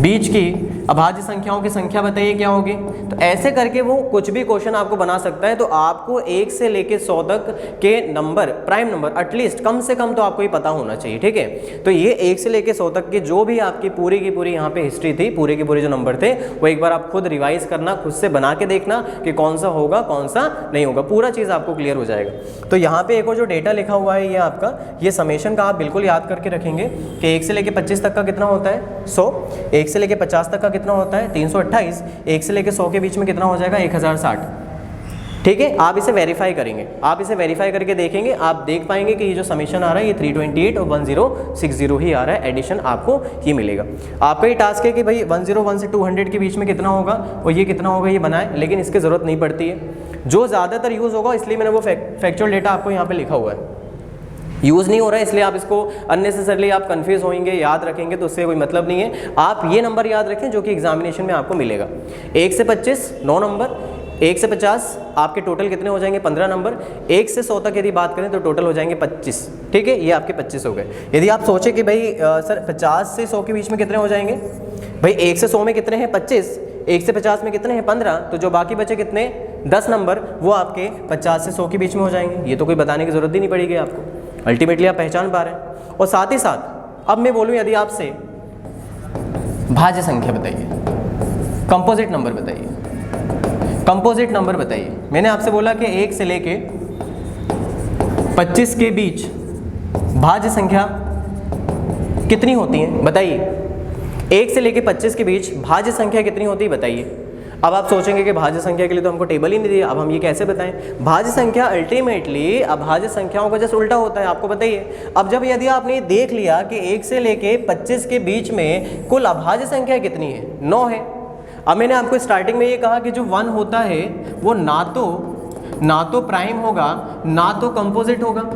बीच की अभाज्य संख्याओं की संख्या बताइए क्या होगी। तो ऐसे करके वो कुछ भी क्वेश्चन आपको बना सकता है। तो आपको 1 से लेके 100 तक के नंबर, प्राइम नंबर एटलीस्ट कम से कम तो आपको ये पता होना चाहिए। ठीक है, तो ये 1 से लेके 100 तक की जो भी आपकी पूरी की पूरी यहाँ पे हिस्ट्री थी, पूरे के पूरे जो नंबर थे, वो एक बार आप खुद रिवाइज करना, खुद से बना के देखना कि कौन सा होगा कौन सा नहीं होगा, पूरा चीज़ आपको क्लियर हो जाएगा। तो यहाँ पे एक और जो डेटा लिखा हुआ है ये आपका, ये समेशन का आप बिल्कुल याद करके रखेंगे कि 1 से लेके 25 तक का कितना होता है, 100। 1 से लेके 50 तक का कितना होता है, 328। 1 से लेके 100 के बीच में कितना हो जाएगा, 1060। ठीक है, आप इसे वेरीफाई करेंगे, आप इसे वेरीफाई करके देखेंगे, आप देख पाएंगे कि ये जो समेशन आ रहा है ये 328 और 1060 ही आ रहा है, एडिशन आपको ये मिलेगा। आपका ये टास्क है कि भाई 101 से 200 के बीच में कितना होगा और ये कितना होगा ये बनाए, लेकिन इसकी ज़रूरत नहीं पड़ती है। जो ज़्यादातर यूज़ होगा इसलिए मैंने वो फैक्चुअल डेटा आपको यहाँ पर लिखा हुआ है। यूज़ नहीं हो रहा है इसलिए आप इसको अननेसेसरली आप कंफ्यूज होंगे, याद रखेंगे तो उससे कोई मतलब नहीं है। आप ये नंबर याद रखें जो कि एग्जामिनेशन में आपको मिलेगा। 1 से 25 9 नंबर, 1 से 50 आपके टोटल कितने हो जाएंगे, 15 नंबर। 1 से 100 तक यदि बात करें तो टोटल हो जाएंगे 25। ठीक है, ये आपके 25 हो गए। यदि आप सोचें कि भाई सर 50 से 100 के बीच में कितने हो जाएंगे, भाई 1 से 100 में कितने हैं, 25। 1 से 50 में कितने हैं, 15। तो जो बाकी बचे कितने, 10 नंबर, वो आपके 50 से 100 के बीच में हो जाएंगे। ये तो कोई बताने की ज़रूरत ही नहीं पड़ेगी आपको, अल्टीमेटली आप पहचान पा रहे हैं। और साथ ही साथ अब मैं बोलूँ यदि आपसे भाज्य संख्या बताइए, कंपोजिट नंबर बताइए, कंपोजिट नंबर बताइए। मैंने आपसे बोला कि 1 से लेके 25 के बीच भाज्य संख्या कितनी होती है बताइए। 1 से लेके 25 के बीच भाज्य संख्या कितनी होती है बताइए। अब आप सोचेंगे कि भाज्य संख्या के लिए तो हमको टेबल ही नहीं दिया, अब हम ये कैसे बताएं। भाज्य संख्या अल्टीमेटली अभाज्य संख्याओं का जस्ट उल्टा होता है, आपको बताइए। अब जब यदि आपने देख लिया कि 1 से लेके 25 के बीच में कुल अभाज्य संख्या कितनी है, 9 है। अब मैंने आपको स्टार्टिंग में ये कहा कि जो 1 होता है वो ना तो प्राइम होगा ना तो कंपोजिट होगा।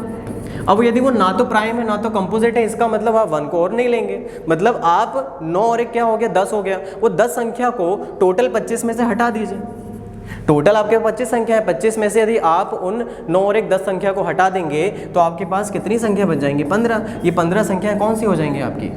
अब यदि वो ना तो प्राइम है ना तो कंपोजिट है, इसका मतलब आप 1 को और नहीं लेंगे, मतलब आप 9 और 1 क्या हो गया, 10 हो गया। वो 10 संख्या को टोटल 25 में से हटा दीजिए। टोटल आपके 25 संख्या है, 25 में से यदि आप उन 9 और 1 10 संख्या को हटा देंगे तो आपके पास कितनी संख्या बच जाएंगी, 15। ये 15 संख्याएं कौन सी हो जाएंगी आपकी,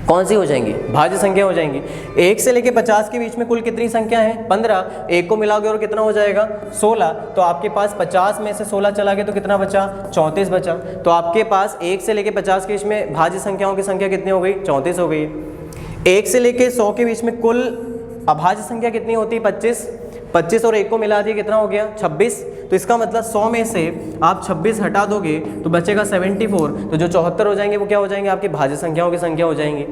कौन सी हो जाएंगी, भाज्य संख्या हो जाएंगी। 1 से लेके 50 के बीच में कुल कितनी संख्या है, 15। 1 को मिलाओगे और कितना हो जाएगा, 16। तो आपके पास 50 में से 16 चला गया तो कितना बचा, 34 बचा। तो आपके पास 1 से लेके 50 के बीच में भाज्य संख्याओं की संख्या कितनी हो गई, 34 हो गई। 1 से लेके 100 के बीच में कुल अभाज्य संख्या कितनी होती है, 25। 25 और 1 को मिला दिए कितना हो गया, 26। तो इसका मतलब 100 में से आप 26 हटा दोगे तो बचेगा 74। तो जो 74 हो जाएंगे वो क्या हो जाएंगे, आपकी भाज्य संख्याओं की संख्या हो जाएंगी।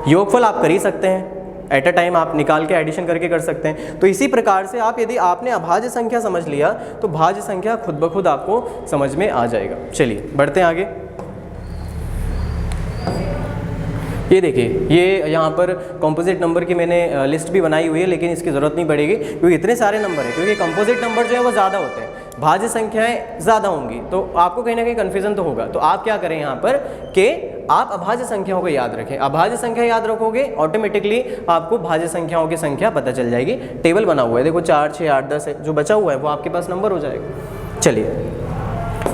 योगफल आप कर ही सकते हैं, एट अ टाइम आप निकाल के एडिशन करके कर सकते हैं। तो इसी प्रकार से आप यदि आपने अभाज्य संख्या समझ लिया तो भाज्य संख्या खुद ब खुद आपको समझ में आ जाएगा। चलिए बढ़ते हैं आगे। ये देखिए, ये यहाँ पर कंपोजिट नंबर की मैंने लिस्ट भी बनाई हुई है, लेकिन इसकी ज़रूरत नहीं पड़ेगी क्योंकि इतने सारे नंबर हैं। क्योंकि कंपोजिट नंबर जो है वो ज़्यादा होते हैं, भाज्य संख्याएं ज़्यादा होंगी, तो आपको कहीं ना कहीं कन्फ्यूजन तो होगा। तो आप क्या करें यहाँ पर कि आप अभाज्य संख्याओं को याद रखें। अभाज्य संख्या याद रखोगे ऑटोमेटिकली आपको भाज्य संख्याओं की संख्या पता चल जाएगी। टेबल बना हुआ है, देखो 4 6 8 10 है, जो बचा हुआ है वो आपके पास नंबर हो जाएगा। चलिए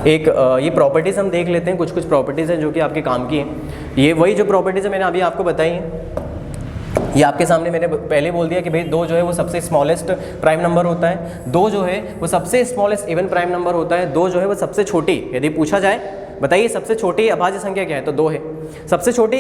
एक ये प्रॉपर्टीज़ हम देख लेते हैं। कुछ प्रॉपर्टीज़ हैं जो कि आपके काम की हैं। ये वही जो प्रॉपर्टीज़ है मैंने अभी आपको बताई हैं। ये आपके सामने मैंने पहले बोल दिया कि भाई 2 जो है वो सबसे स्मॉलेस्ट प्राइम नंबर होता है, 2 जो है वो सबसे स्मॉलेस्ट इवन प्राइम नंबर होता है, 2 जो है वो सबसे छोटी, यदि पूछा जाए बताइए सबसे छोटी अभाज्य संख्या क्या है तो 2 है, सबसे छोटी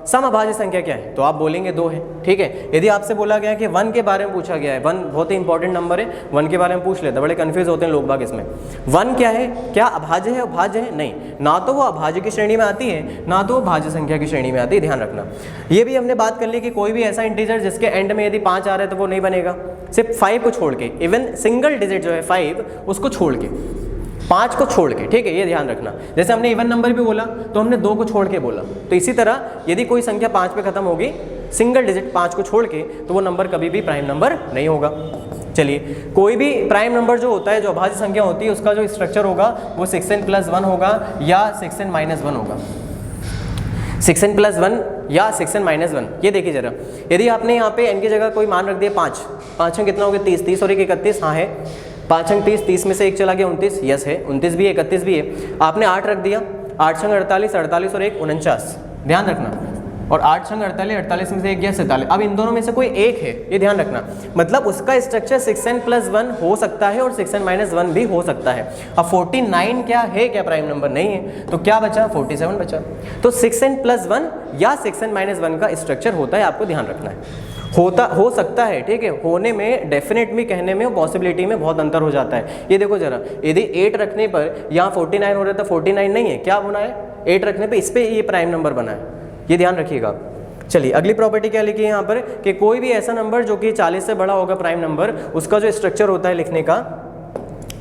सम अभाज्य संख्या क्या है तो आप बोलेंगे 2 है। ठीक है, यदि आपसे बोला गया कि 1 के बारे में पूछा गया है, 1 बहुत ही इंपॉर्टेंट नंबर है, 1 के बारे में पूछ लेते, बड़े कंफ्यूज होते हैं लोग बाग इसमें। 1 क्या है, क्या अभाज्य है अभाज्य है, नहीं, ना तो वो अभाज्य की श्रेणी में आती है ना तो वो भाज्य संख्या की श्रेणी में आती है, ध्यान रखना। ये भी हमने बात कर ली कि कोई भी ऐसा इंटीजर जिसके एंड में यदि 5 आ रहा है तो वो नहीं बनेगा, सिर्फ 5 को छोड़ के, इवन सिंगल डिजिट जो है 5 उसको छोड़ के, 5 को छोड़ के, ठीक है, ये ध्यान रखना। जैसे हमने इवन नंबर भी बोला तो हमने 2 को छोड़ के बोला, तो इसी तरह यदि कोई संख्या 5 पे खत्म होगी, सिंगल डिजिट 5 को छोड़ के, तो वो नंबर कभी भी प्राइम नंबर नहीं होगा। चलिए, कोई भी प्राइम नंबर जो होता है, जो अभाज्य संख्या होती है, उसका जो स्ट्रक्चर होगा वो 6n+1 होगा या 6n-1 होगा, 6n+1 या 6n-1। ये देखिए जरा, यदि आपने यहाँ पे n की जगह कोई मान रख दिया 5, 5 में कितना हो गया 30, 30 और 1 31, हाँ है 5 अंक 30, 30 में से 1 चला गया 29, यस है, 29 भी है 31 भी है। आपने 8 रख दिया, 8 छंग 48, 48 और 1 49, ध्यान रखना, और 8 छंग 48, 48 में से 1 गया 47। अब इन दोनों में से कोई एक है, ये ध्यान रखना, मतलब उसका स्ट्रक्चर 6n+1 हो सकता है और 6n-1 भी हो सकता है। अब 49 क्या है, क्या प्राइम नंबर नहीं है, तो क्या बचा 47 बचा, तो 6n+1 या 6n-1 का स्ट्रक्चर होता है, आपको ध्यान रखना है। हो सकता है, ठीक है, होने में, डेफिनेट में, कहने में, पॉसिबिलिटी में बहुत अंतर हो जाता है। ये देखो जरा, यदि 8 रखने पर यहाँ 49 हो रहा है तो 49 नहीं है, क्या होना है 8 रखने पे, इस पे ये प्राइम नंबर बना है, ये ध्यान रखिएगा। चलिए अगली प्रॉपर्टी क्या लिखी है यहाँ पर कि कोई भी ऐसा नंबर जो कि 40 से बड़ा होगा प्राइम नंबर, उसका जो स्ट्रक्चर होता है लिखने का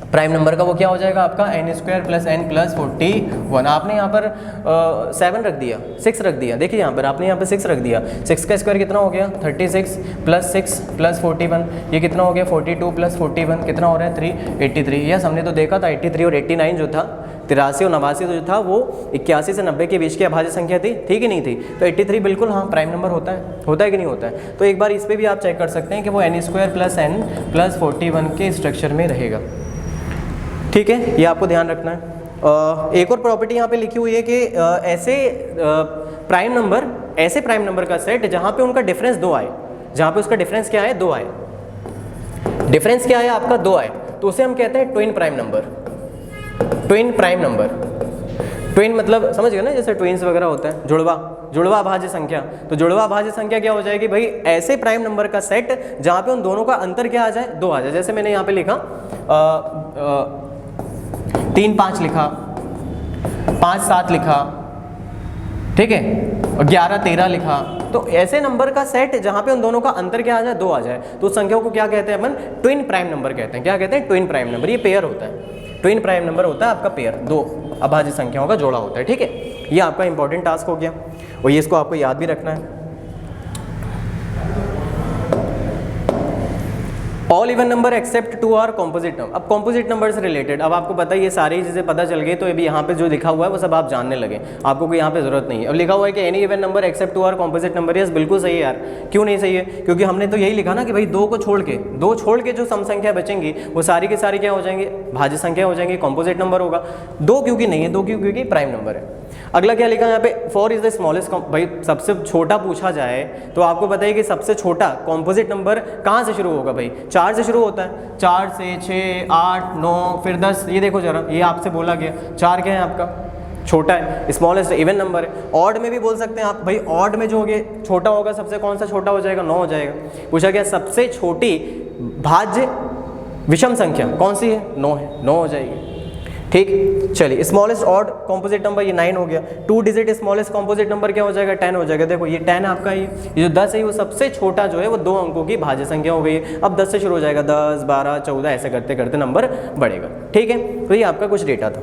प्राइम नंबर का, वो क्या हो जाएगा आपका n² + n+41। आपने यहाँ पर 7 रख दिया, 6 रख दिया, देखिए यहाँ पर आपने यहाँ पर 6 रख दिया, 6 का स्क्वायर कितना हो गया 36 + 6 + 41, ये कितना हो गया 42 + 41 कितना हो रहा है 383। यस, हमने तो देखा था 83 और 89 जो था, 83 और 89 जो था वो 81 से 90 के बीच की अभाज्य संख्या थी, ठीक ही नहीं थी, तो 83 बिल्कुल हाँ प्राइम नंबर होता है कि नहीं होता है। तो एक बार इस पर भी आप चेक कर सकते हैं कि वो n² + n+41 के स्ट्रक्चर में रहेगा, ठीक है, ये आपको ध्यान रखना है। एक और प्रॉपर्टी यहाँ पे लिखी हुई है कि ऐसे प्राइम नंबर का सेट जहाँ पे उनका डिफरेंस 2 आए, जहाँ पे उसका डिफरेंस क्या है 2 आए, डिफरेंस क्या है आपका 2 आए, तो उसे हम कहते हैं twin prime number. Twin prime number, twin मतलब समझ गए ना, जैसे ट्विन्स वगैरह होता है, जुड़वा अभाज्य संख्या, तो जुड़वा अभाज्य संख्या क्या हो जाएगी भाई, ऐसे प्राइम नंबर का सेट जहाँ पे उन दोनों का अंतर क्या आ जाए 2 आ जाए। जैसे मैंने यहाँ पे लिखा 3 5 लिखा, 5 7 लिखा, ठीक है, 11 13 लिखा, तो ऐसे नंबर का सेट जहाँ पे उन दोनों का अंतर क्या आ जाए 2 आ जाए, तो उस संख्या को क्या कहते हैं अपन, ट्विन प्राइम नंबर कहते हैं। क्या कहते हैं, ट्विन प्राइम नंबर, ये पेयर होता है, ट्विन प्राइम नंबर होता है आपका पेयर, 2 अभाज्य संख्याओं का जोड़ा होता है, ठीक है। ये आपका इंपॉर्टेंट टास्क हो गया और ये इसको आपको याद भी रखना है। All even number except 2 are composite number. अब कॉम्पोजिट नंबर से रिलेटेड, अब आपको पता है ये सारी चीज़ें पता चल गई, तो अभी यहाँ पे जो लिखा हुआ है वो सब आप जानने लगे, आपको कोई यहाँ पे जरूरत नहीं है। अब लिखा हुआ है कि any even number except 2 are composite number, yes बिल्कुल सही है यार, क्यों नहीं सही है, क्योंकि हमने तो यही लिखा ना कि भाई 2 को छोड़ के जो सम संख्या बचेंगी वो सारी की सारी क्या हो जाएंगी, भाज्य संख्या हो जाएंगी, कॉम्पोजिट नंबर होगा। 2 क्योंकि नहीं है, 2 क्योंकि प्राइम नंबर है। अगला क्या लिखा है यहाँ पे, 4 इज द स्मॉलेस्ट, भाई सबसे छोटा पूछा जाए तो आपको पता है कि सबसे छोटा कॉम्पोजिट नंबर कहाँ से शुरू होगा भाई, 4 से शुरू होता है, 4 से 6 8 9 फिर 10, ये देखो जरा, ये आपसे बोला गया 4 क्या है आपका छोटा है, स्मॉलेस्ट इवन नंबर है। ऑड में भी बोल सकते हैं आप, भाई ऑड में जो होगे छोटा होगा सबसे, कौन सा छोटा हो जाएगा 9 हो जाएगा। पूछा गया सबसे छोटी भाज्य विषम संख्या कौन सी है, 9 है, 9 हो जाएगी, ठीक। चलिए स्मॉलेस्ट ऑड कॉम्पोजिट नंबर ये 9 हो गया, 2 डिजिट स्मॉलेस्ट कॉम्पोजिट नंबर क्या हो जाएगा 10 हो जाएगा। देखो ये 10 आपका, ये जो 10 है वो सबसे छोटा जो है वो 2 अंकों की भाज्य संख्या हो गई है। अब 10 से शुरू हो जाएगा, 10 12 14 ऐसे करते करते नंबर बढ़ेगा, ठीक है। तो ये आपका कुछ डेटा था।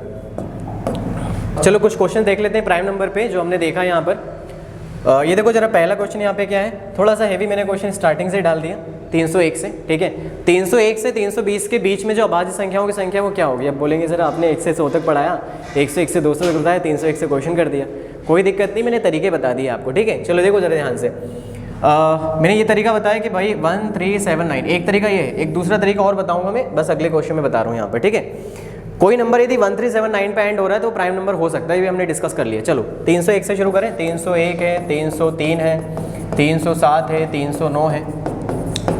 चलो कुछ क्वेश्चन देख लेते हैं प्राइम नंबर पे जो हमने देखा यहाँ पर। ये देखो जरा, पहला क्वेश्चन यहाँ पे क्या है, थोड़ा सा हैवी मैंने क्वेश्चन स्टार्टिंग से डाल दिया, 301 से, ठीक है। 301 से 320 के बीच में जो अभाज्य संख्याओं की संख्या वो क्या होगी। अब बोलेंगे सर आपने 1 से 100 तक पढ़ाया, 101 से 200 तक बताया, 301 से क्वेश्चन कर दिया, कोई दिक्कत नहीं, मैंने तरीके बता दिए आपको, ठीक है। चलो देखो जरा ध्यान से, मैंने ये तरीका बताया कि भाई 1379, एक तरीका ये है, एक दूसरा तरीका और बताऊंगा मैं, बस अगले क्वेश्चन में बता रहा हूँ यहाँ पर, ठीक है। कोई नंबर यदि 1379 पे एंड हो रहा है तो प्राइम नंबर हो सकता है, ये भी हमने डिस्कस कर लिया। चलो 301 से शुरू करें, 301 है, 303 है, 307 है, 309 है,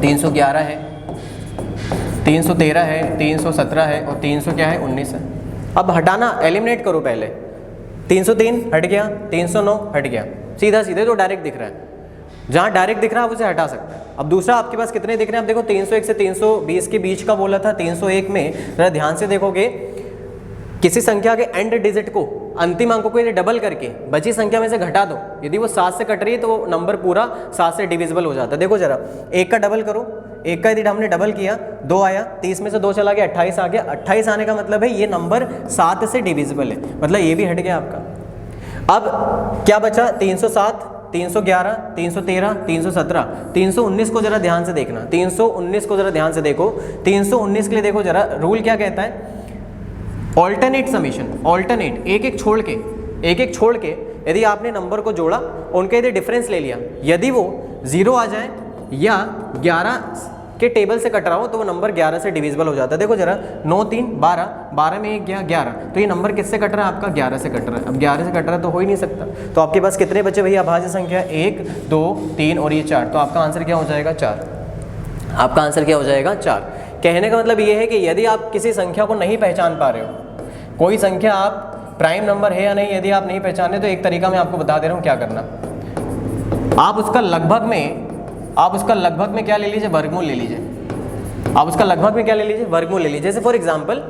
311 है, 313 है, 317 है और 300 क्या है 19 है। अब हटाना, एलिमिनेट करो पहले। 303 हट गया, 309 हट गया, सीधा सीधे तो डायरेक्ट दिख रहा है, जहाँ डायरेक्ट दिख रहा है आप उसे हटा सकते हैं। अब दूसरा आपके पास कितने दिख रहे हैं, आप देखो 301 से 320 के बीच का बोला था। 301 में जरा ध्यान से देखोगे, किसी संख्या के एंड डिजिट को, अंतिम अंकों को यदि डबल करके बची संख्या में से घटा दो, यदि वो 7 से कट रही है तो वो नंबर पूरा 7 से डिविजिबल हो जाता है। देखो जरा, 1 का डबल करो, 1 का यदि हमने डबल किया 2 आया, 30 में से 2 चला गया 28 आ गया। 28 आने का मतलब है ये नंबर 7 से डिविजिबल है, मतलब ये भी हट गया आपका। अब क्या बचा, 307, 311, 313, 317, 319 को जरा ध्यान से देखना, 319 को जरा ध्यान से देखो। 319 के लिए देखो जरा, रूल क्या कहता है, ऑल्टरनेट समीशन, ऑल्टरनेट, एक एक छोड़ के यदि आपने नंबर को जोड़ा, उनके यदि डिफरेंस ले लिया, यदि वो 0 आ जाए या 11 के टेबल से कट रहा हो तो वो नंबर 11 से डिविजिबल हो जाता है। देखो जरा, 9 3 12, 12 में 1 गया 11, तो ये नंबर किससे कट रहा है आपका, 11 से कट रहा है। अब 11 से कट रहा है तो हो ही नहीं सकता, तो आपके पास कितने बचे भैया अभाज्य संख्या, 1 2 3 और ये 4, तो आपका आंसर क्या हो जाएगा 4। आपका आंसर क्या हो जाएगा 4। कहने का मतलब ये है कि यदि आप किसी संख्या को नहीं पहचान पा रहे हो, कोई संख्या आप प्राइम नंबर है या नहीं यदि आप नहीं पहचाने, तो एक तरीका मैं आपको बता दे रहा हूँ क्या करना। आप उसका लगभग में क्या ले लीजिए, वर्गमूल ले लीजिए। आप उसका लगभग में क्या ले लीजिए, वर्गमूल ले लीजिए। जैसे फॉर एग्जाम्पल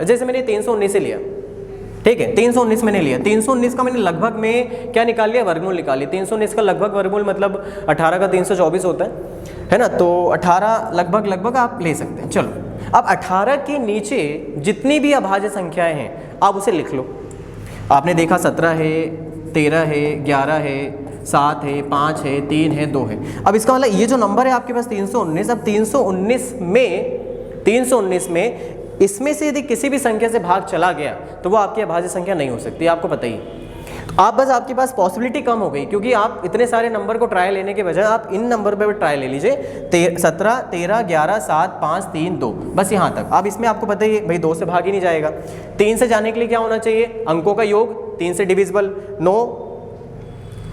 जैसे मैंने 319 से लिया, ठीक है, 319 मैंने लिया, 319 का मैंने लगभग में क्या निकाल लिया, वर्गमूल निकाल लिया। 319 का लगभग वर्गमूल मतलब 18 का 324 होता है ना, तो 18 लगभग आप ले सकते हैं। चलो, अब 18 के नीचे जितनी भी अभाज्य संख्याएं हैं आप उसे लिख लो। आपने देखा 17 है, 13 है, 11 है, 7 है, 5 है, 3 है, 2 है। अब इसका मतलब ये जो नंबर है आपके पास 319, अब 319 में इसमें से यदि किसी भी संख्या से भाग चला गया तो वो आपकी अभाज्य संख्या नहीं हो सकती, आपको पता ही। तो आप बस, आपके पास पॉसिबिलिटी कम हो गई, क्योंकि आप इतने सारे नंबर को ट्राई लेने के बजाय आप इन नंबर पर ट्राई ले लीजिए। 17 13 11 7 5 3 2, बस यहाँ तक। अब इसमें आपको पता ही है भाई 2 से भाग ही नहीं जाएगा। 3 से जाने के लिए क्या होना चाहिए, अंकों का योग, 3 से डिविजिबल 9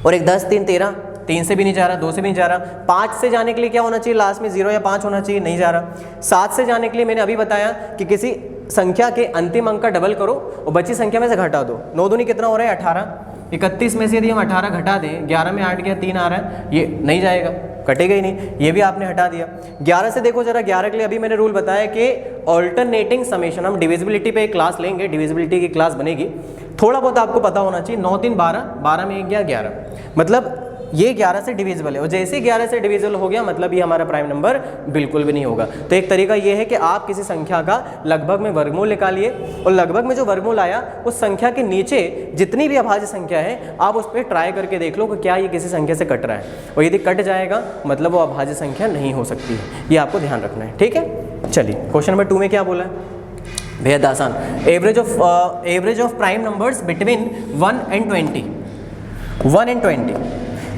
और 1 10 3 13, 3 से भी नहीं जा रहा, 2 से भी नहीं जा रहा। 5 से जाने के लिए क्या होना चाहिए, लास्ट में 0 या 5 होना चाहिए, नहीं जा रहा। 7 से जाने के लिए मैंने अभी बताया कि किसी संख्या के अंतिम अंक का डबल करो और बची संख्या में से घटा दो। 9 दूनी कितना हो रहा है 18, 31 में से यदि हम 18 घटा दें, 11 में 8 गया 3 आ रहा है, ये नहीं जाएगा, कटेगा ही नहीं, ये भी आपने हटा दिया। 11 से देखो जरा, 11 के लिए अभी मैंने रूल बताया कि ऑल्टरनेटिंग समेशन, हम डिविजिबिलिटी पे एक क्लास लेंगे, डिविजिबिलिटी की क्लास बनेगी, थोड़ा बहुत आपको पता होना चाहिए। 9 3 12, 12 में 1 गया 11, मतलब ये 11 से डिविजिबल है, और जैसे 11 से डिविजिबल हो गया मतलब ये हमारा प्राइम नंबर बिल्कुल भी नहीं होगा। तो एक तरीका ये है कि आप किसी संख्या का लगभग में वर्गमूल निकालिए, और लगभग में जो वर्गमूल आया उस संख्या के नीचे जितनी भी अभाज्य संख्या है आप उस पर ट्राई करके देख लो कि क्या ये किसी संख्या से कट रहा है, और यदि कट जाएगा मतलब वो अभाज्य संख्या नहीं हो सकती है, ये आपको ध्यान रखना है, ठीक है। चलिए, क्वेश्चन नंबर 2 में क्या बोला है, बेहद आसान, average of prime numbers between 1 and 20।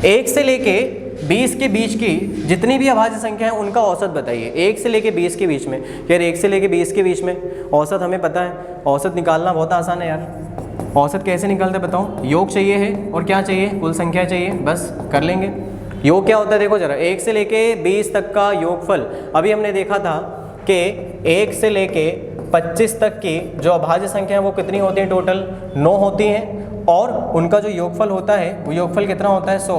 1 से लेके 20 के बीच की जितनी भी अभाज्य संख्या है उनका औसत बताइए। 1 से लेके 20 के बीच में, यार 1 से लेके 20 के बीच में औसत हमें पता है, औसत निकालना बहुत आसान है यार। औसत कैसे निकालते बताओ, योग चाहिए है और क्या चाहिए, कुल संख्या चाहिए, बस कर लेंगे। योग क्या होता है देखो जरा, 1 से लेके 20 तक का योगफल, अभी हमने देखा था कि 1 से लेके 25 तक की जो अभाज्य संख्या है वो कितनी होती है, टोटल 9 होती हैं, और उनका जो योगफल होता है वो योगफल कितना होता है, 100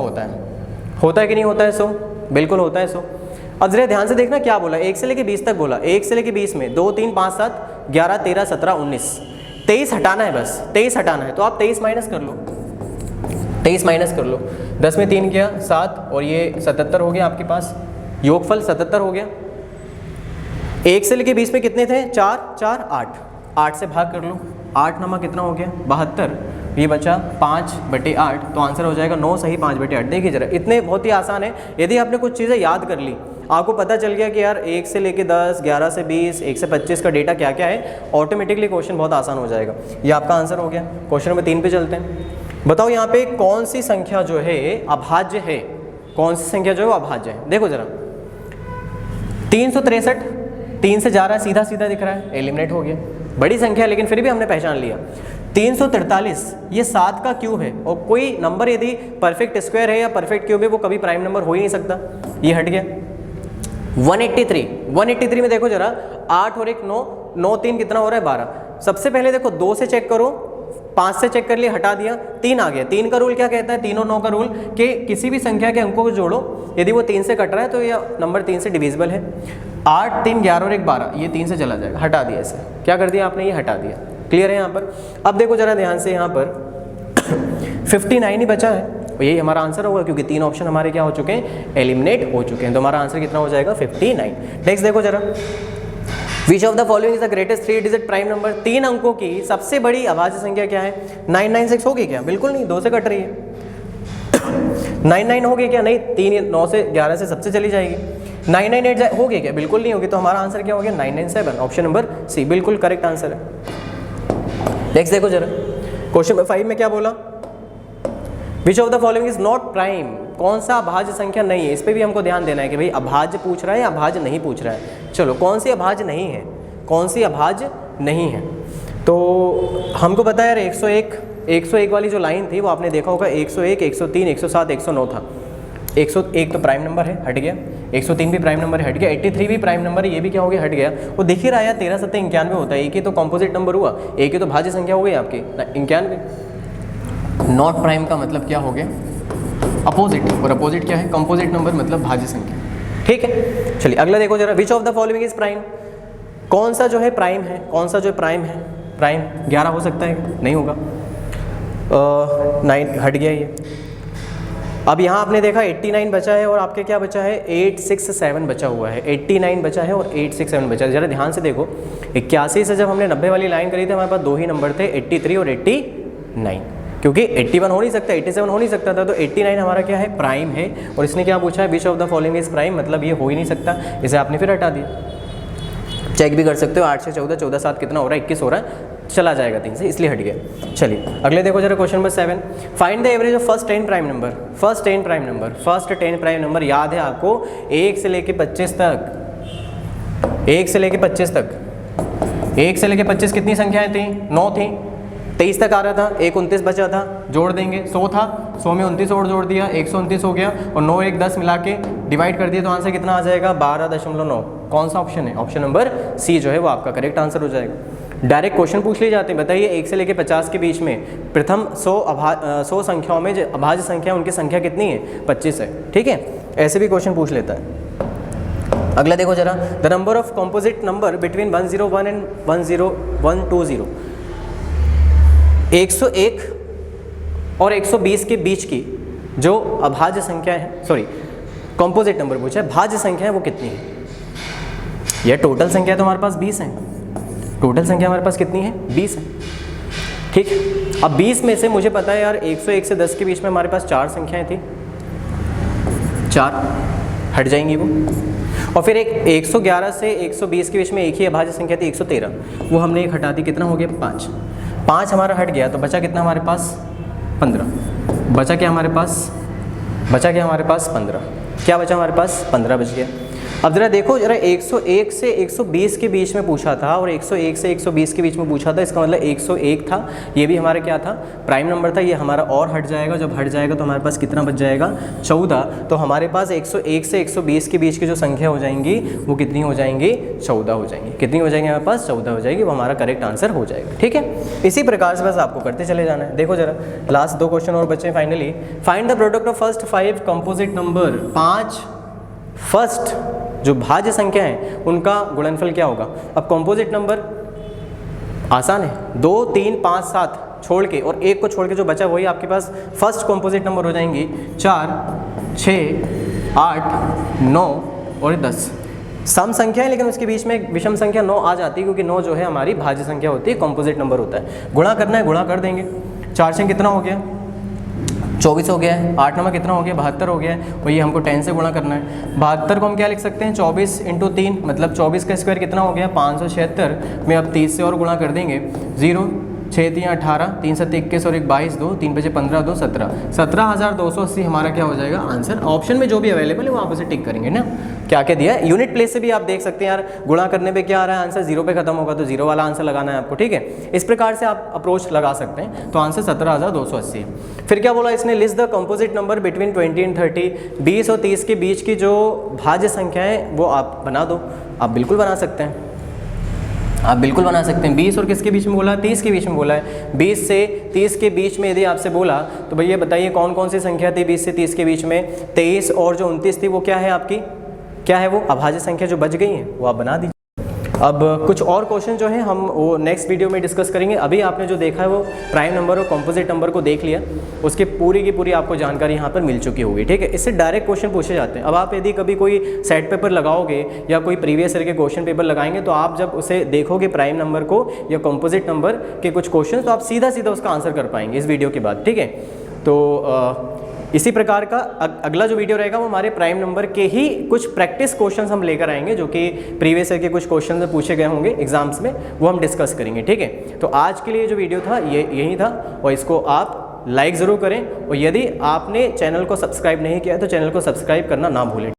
होता है कि नहीं होता है 100, बिल्कुल होता है 100। अब जरा ध्यान से देखना क्या बोला, 1 से लेके 20 तक बोला, 1 से लेके 20 में 2 3 5 7 11 13 17 19, 23 हटाना है, बस 23 हटाना है, तो आप 23 माइनस कर लो, 23 माइनस कर लो, 10 में 3 किया 7 और ये 77 हो गया आपके पास, योगफल 77 हो गया। 1 से लेके 20 में कितने थे, 4 4 8, 8 से भाग कर लो, 8 नमा कितना हो गया 72, ये बचा 5/8, तो आंसर हो जाएगा 9 सही 5/8। देखिए जरा, इतने बहुत ही आसान है। यदि आपने कुछ चीज़ें याद कर ली, आपको पता चल गया कि यार 1 से लेके 10, 11 से 20, 1 से 25 का डेटा क्या क्या है, ऑटोमेटिकली क्वेश्चन बहुत आसान हो जाएगा। ये आपका आंसर हो गया। क्वेश्चन नंबर 3 पे चलते हैं। बताओ यहाँ पे कौन सी संख्या जो है अभाज्य है, कौन सी संख्या जो है वो अभाज्य है। देखो जरा, 363 3 से जा रहा है, सीधा सीधा दिख रहा है, एलिमिनेट हो गया। बड़ी संख्या है लेकिन फिर भी हमने पहचान लिया। 343 ये 7 का क्यूब है, और कोई नंबर यदि परफेक्ट स्क्वायर है या परफेक्ट क्यूब है वो कभी प्राइम नंबर हो ही नहीं सकता, ये हट गया। 183 में देखो जरा, 8 और 1 9, 9 3 कितना हो रहा है 12। सबसे पहले देखो 2 से चेक करो, 5 से चेक कर लिए, हटा दिया, 3 आ गया। 3 का रूल क्या कहता है, 3 और 9 का रूल, कि किसी भी संख्या के अंकों को जोड़ो, यदि वो 3 से कट रहा है तो यह नंबर 3 से डिविजिबल है। 8 3 11 और 1 12, ये 3 से चला जाएगा, हटा दिया इसे। क्या कर दिया आपने, ये हटा दिया। क्लियर है यहाँ पर। अब देखो जरा ध्यान से, यहाँ पर 59 ही बचा है, यही हमारा आंसर होगा, क्योंकि 3 ऑप्शन हमारे क्या हो चुके हैं, एलिमिनेट हो चुके हैं। तो हमारा आंसर कितना हो जाएगा, 59। नेक्स्ट देखो जरा, which of the following is the greatest 3 digit prime number. 3 अंकों की सबसे बड़ी अभाज्य संख्या क्या है। 996 होगी क्या, बिल्कुल नहीं, 2 से कट रही है। 99 होगी क्या, नहीं, 3 9 से 11 से सबसे चली जाएगी। 998 होगी क्या, बिल्कुल नहीं होगी। तो हमारा आंसर क्या हो गया, 997, ऑप्शन नंबर सी बिल्कुल करेक्ट आंसर है। नेक्स्ट देखो जरा, क्वेश्चन नंबर 5 में क्या बोला, which of the following is not prime. कौन सा अभाज्य संख्या नहीं है, इस पे भी हमको ध्यान देना है कि भाई अभाज्य पूछ रहा है या अभाज्य नहीं पूछ रहा है। चलो, कौन सी अभाज्य नहीं है, कौन सी अभाज्य नहीं है। तो हमको पता है यार 101 वाली जो लाइन थी वो आपने देखा होगा, 101 103 107 109 था। 101 तो प्राइम नंबर है, हट गया। 103 भी प्राइम नंबर है, हट गया। 83 भी प्राइम नंबर है, ये भी क्या हो गया, हट गया। वो दिख ही रहा है, 13 7 91 होता है। एक ही तो कॉम्पोजिट नंबर हुआ, एक ही तो भाज्य संख्या हो गई आपकी 91। नॉट प्राइम का मतलब क्या हो गया, अपोजिट, और अपोजिट क्या है, कंपोजिट नंबर, मतलब भाज्य संख्या। ठीक है, चलिए अगला देखो जरा, which of the following is prime. कौन सा जो है प्राइम है, कौन सा जो प्राइम है, प्राइम 11 हो सकता है, नहीं होगा। 9 हट गया ये। अब यहाँ आपने देखा 89 बचा है और आपके क्या बचा है, 867 बचा हुआ है। 89 बचा है और 867 बचा है। जरा ध्यान से देखो, 81 से जब हमने 90 वाली लाइन करी थी हमारे पास 2 ही नंबर थे, 83 और 89, क्योंकि 81 हो नहीं सकता, 87 हो नहीं सकता था। तो 89 हमारा क्या है, प्राइम है। और इसने क्या पूछा है, which of the following is prime, मतलब ये हो ही नहीं सकता, इसे आपने फिर हटा दिया। चेक भी कर सकते हो, 8 से 14, 14 7 कितना हो रहा है, 21 हो रहा है, चला जाएगा 3 से, इसलिए हट गया। चलिए अगले देखो जरा, question number 7, find the average of first 10 prime number. First 10 prime number, first 10 prime number याद है आपको, 1 से लेके 25 तक, 1 से लेके 25 तक, 1 से लेके 25 कितनी संख्याएं थी, 9 थी। 23 तक आ रहा था, 1 29 बचा था, जोड़ देंगे, 100 था, 100 में 29 और जोड़ दिया, 129 हो गया, और 9 1 10 मिला के डिवाइड कर दिया, तो आंसर कितना आ जाएगा, 12.9। कौन सा ऑप्शन है, ऑप्शन नंबर सी जो है वो आपका करेक्ट आंसर हो जाएगा। डायरेक्ट क्वेश्चन पूछ लिए जाते हैं, बताइए 1 से लेके 50 के बीच में प्रथम 100 संख्याओं में जो अभाज्य संख्या उनकी संख्या कितनी है, 25 है। ठीक है, ऐसे भी क्वेश्चन पूछ लेता है। अगला देखो जरा, the number of composite number between 101 and 10120। 101 और 120 के बीच की जो अभाज्य संख्या है, सॉरी कॉम्पोजिट नंबर पूछा है, भाज्य संख्या है वो कितनी है। यह टोटल संख्या तो हमारे पास 20 है, टोटल संख्या हमारे पास कितनी है, 20 है। ठीक है, अब 20 में से मुझे पता है यार 101 से 10 के बीच में हमारे पास 4 संख्याएं थी, 4 हट जाएंगी वो। और फिर एक 111 से 120 के बीच में एक ही अभाज्य संख्या थी 113, वो हमने एक हटा दी, कितना हो गया, 5। 5 हमारा हट गया, तो बचा कितना हमारे पास, 15। बचा क्या हमारे पास, 15। क्या बचा हमारे पास, 15 बच गया। अब जरा देखो जरा, 101 से 120 के बीच में पूछा था और 101 से 120 के बीच में पूछा था, इसका मतलब 101 था, ये भी हमारा क्या था, प्राइम नंबर था, ये हमारा और हट जाएगा। जब हट जाएगा तो हमारे पास कितना बच जाएगा, 14। तो हमारे पास 101 से 120 के बीच की जो संख्या हो जाएंगी वो कितनी हो जाएंगी, 14 हो जाएंगी। कितनी हो जाएंगी हमारे पास, 14 हो जाएगी, वो हमारा करेक्ट आंसर हो जाएगा। ठीक है, इसी प्रकार से बस आपको करते चले जाना है। देखो जरा, लास्ट 2 क्वेश्चन और बचे finally. Find the product of first 5 composite number. 5 first जो भाज्य संख्या है उनका गुणनफल क्या होगा। अब कंपोजिट नंबर आसान है, 2 3 5 7 छोड़ के और 1 को छोड़ के जो बचा वही आपके पास फर्स्ट कंपोजिट नंबर हो जाएंगी। 4 6 8 9 और 10 सम संख्या है, लेकिन उसके बीच में एक विषम संख्या 9 आ जाती है, क्योंकि 9 जो है हमारी भाज्य संख्या होती है, कंपोजिट नंबर होता है। गुणा करना है, गुणा कर देंगे। 4 से कितना हो गया, 24 हो गया है। 8 नंबर कितना हो गया, 72 हो गया है, और ये हमको 10 से गुणा करना है। 72 को हम क्या लिख सकते हैं, 24 × 3, मतलब 24 का स्क्वायर कितना हो गया, 576 में अब 30 से और गुणा कर देंगे, 0 6 3 18, 3 7 21 और 1 22, 2 3 बजे 15, 2 17, 17,280 हमारा क्या हो जाएगा आंसर। ऑप्शन में जो भी अवेलेबल है वो आप उसे टिक करेंगे ना। क्या क्या दिया है, यूनिट प्लेस से भी आप देख सकते हैं यार, गुणा करने पे क्या आ रहा है आंसर, 0 पे खत्म होगा तो 0 वाला आंसर लगाना है आपको, ठीक है। इस प्रकार से आप अप्रोच लगा सकते हैं। तो आंसर 17,280। फिर क्या बोला इसने, list the composite number between 20 and 30, 20 और 30 के बीच की जो भाज्य संख्या है वो आप बना दो। आप बिल्कुल बना सकते हैं, आप बिल्कुल बना सकते हैं। 20 और किसके बीच में बोला है, 30 के बीच में बोला है। 20 से 30 के बीच में यदि आपसे बोला तो भैया बताइए कौन कौन सी संख्या थी 20 से 30 के बीच में। 23 और जो 29 थी वो क्या है आपकी, क्या है वो अभाज्य संख्या जो बच गई हैं वो आप बना दीजिए। अब कुछ और क्वेश्चन जो है हम वो नेक्स्ट वीडियो में डिस्कस करेंगे। अभी आपने जो देखा है वो प्राइम नंबर और कॉम्पोजिट नंबर को देख लिया, उसकी पूरी की पूरी आपको जानकारी यहाँ पर मिल चुकी होगी, ठीक है। इससे डायरेक्ट क्वेश्चन पूछे जाते हैं। अब आप यदि कभी कोई सेट पेपर लगाओगे या कोई प्रीवियस ईयर के क्वेश्चन पेपर लगाएंगे तो आप जब उसे देखोगे प्राइम नंबर को या कॉम्पोजिट नंबर के कुछ क्वेश्चन, तो आप सीधा सीधा उसका आंसर कर पाएंगे इस वीडियो के बाद, ठीक है। तो इसी प्रकार का अगला जो वीडियो रहेगा वो हमारे प्राइम नंबर के ही कुछ प्रैक्टिस क्वेश्चंस हम लेकर आएंगे, जो कि प्रीवियस ईयर के कुछ क्वेश्चन में पूछे गए होंगे एग्जाम्स में, वो हम डिस्कस करेंगे, ठीक है। तो आज के लिए जो वीडियो था ये यही था, और इसको आप लाइक ज़रूर करें, और यदि आपने चैनल को सब्सक्राइब नहीं किया है तो चैनल को सब्सक्राइब करना ना भूलें।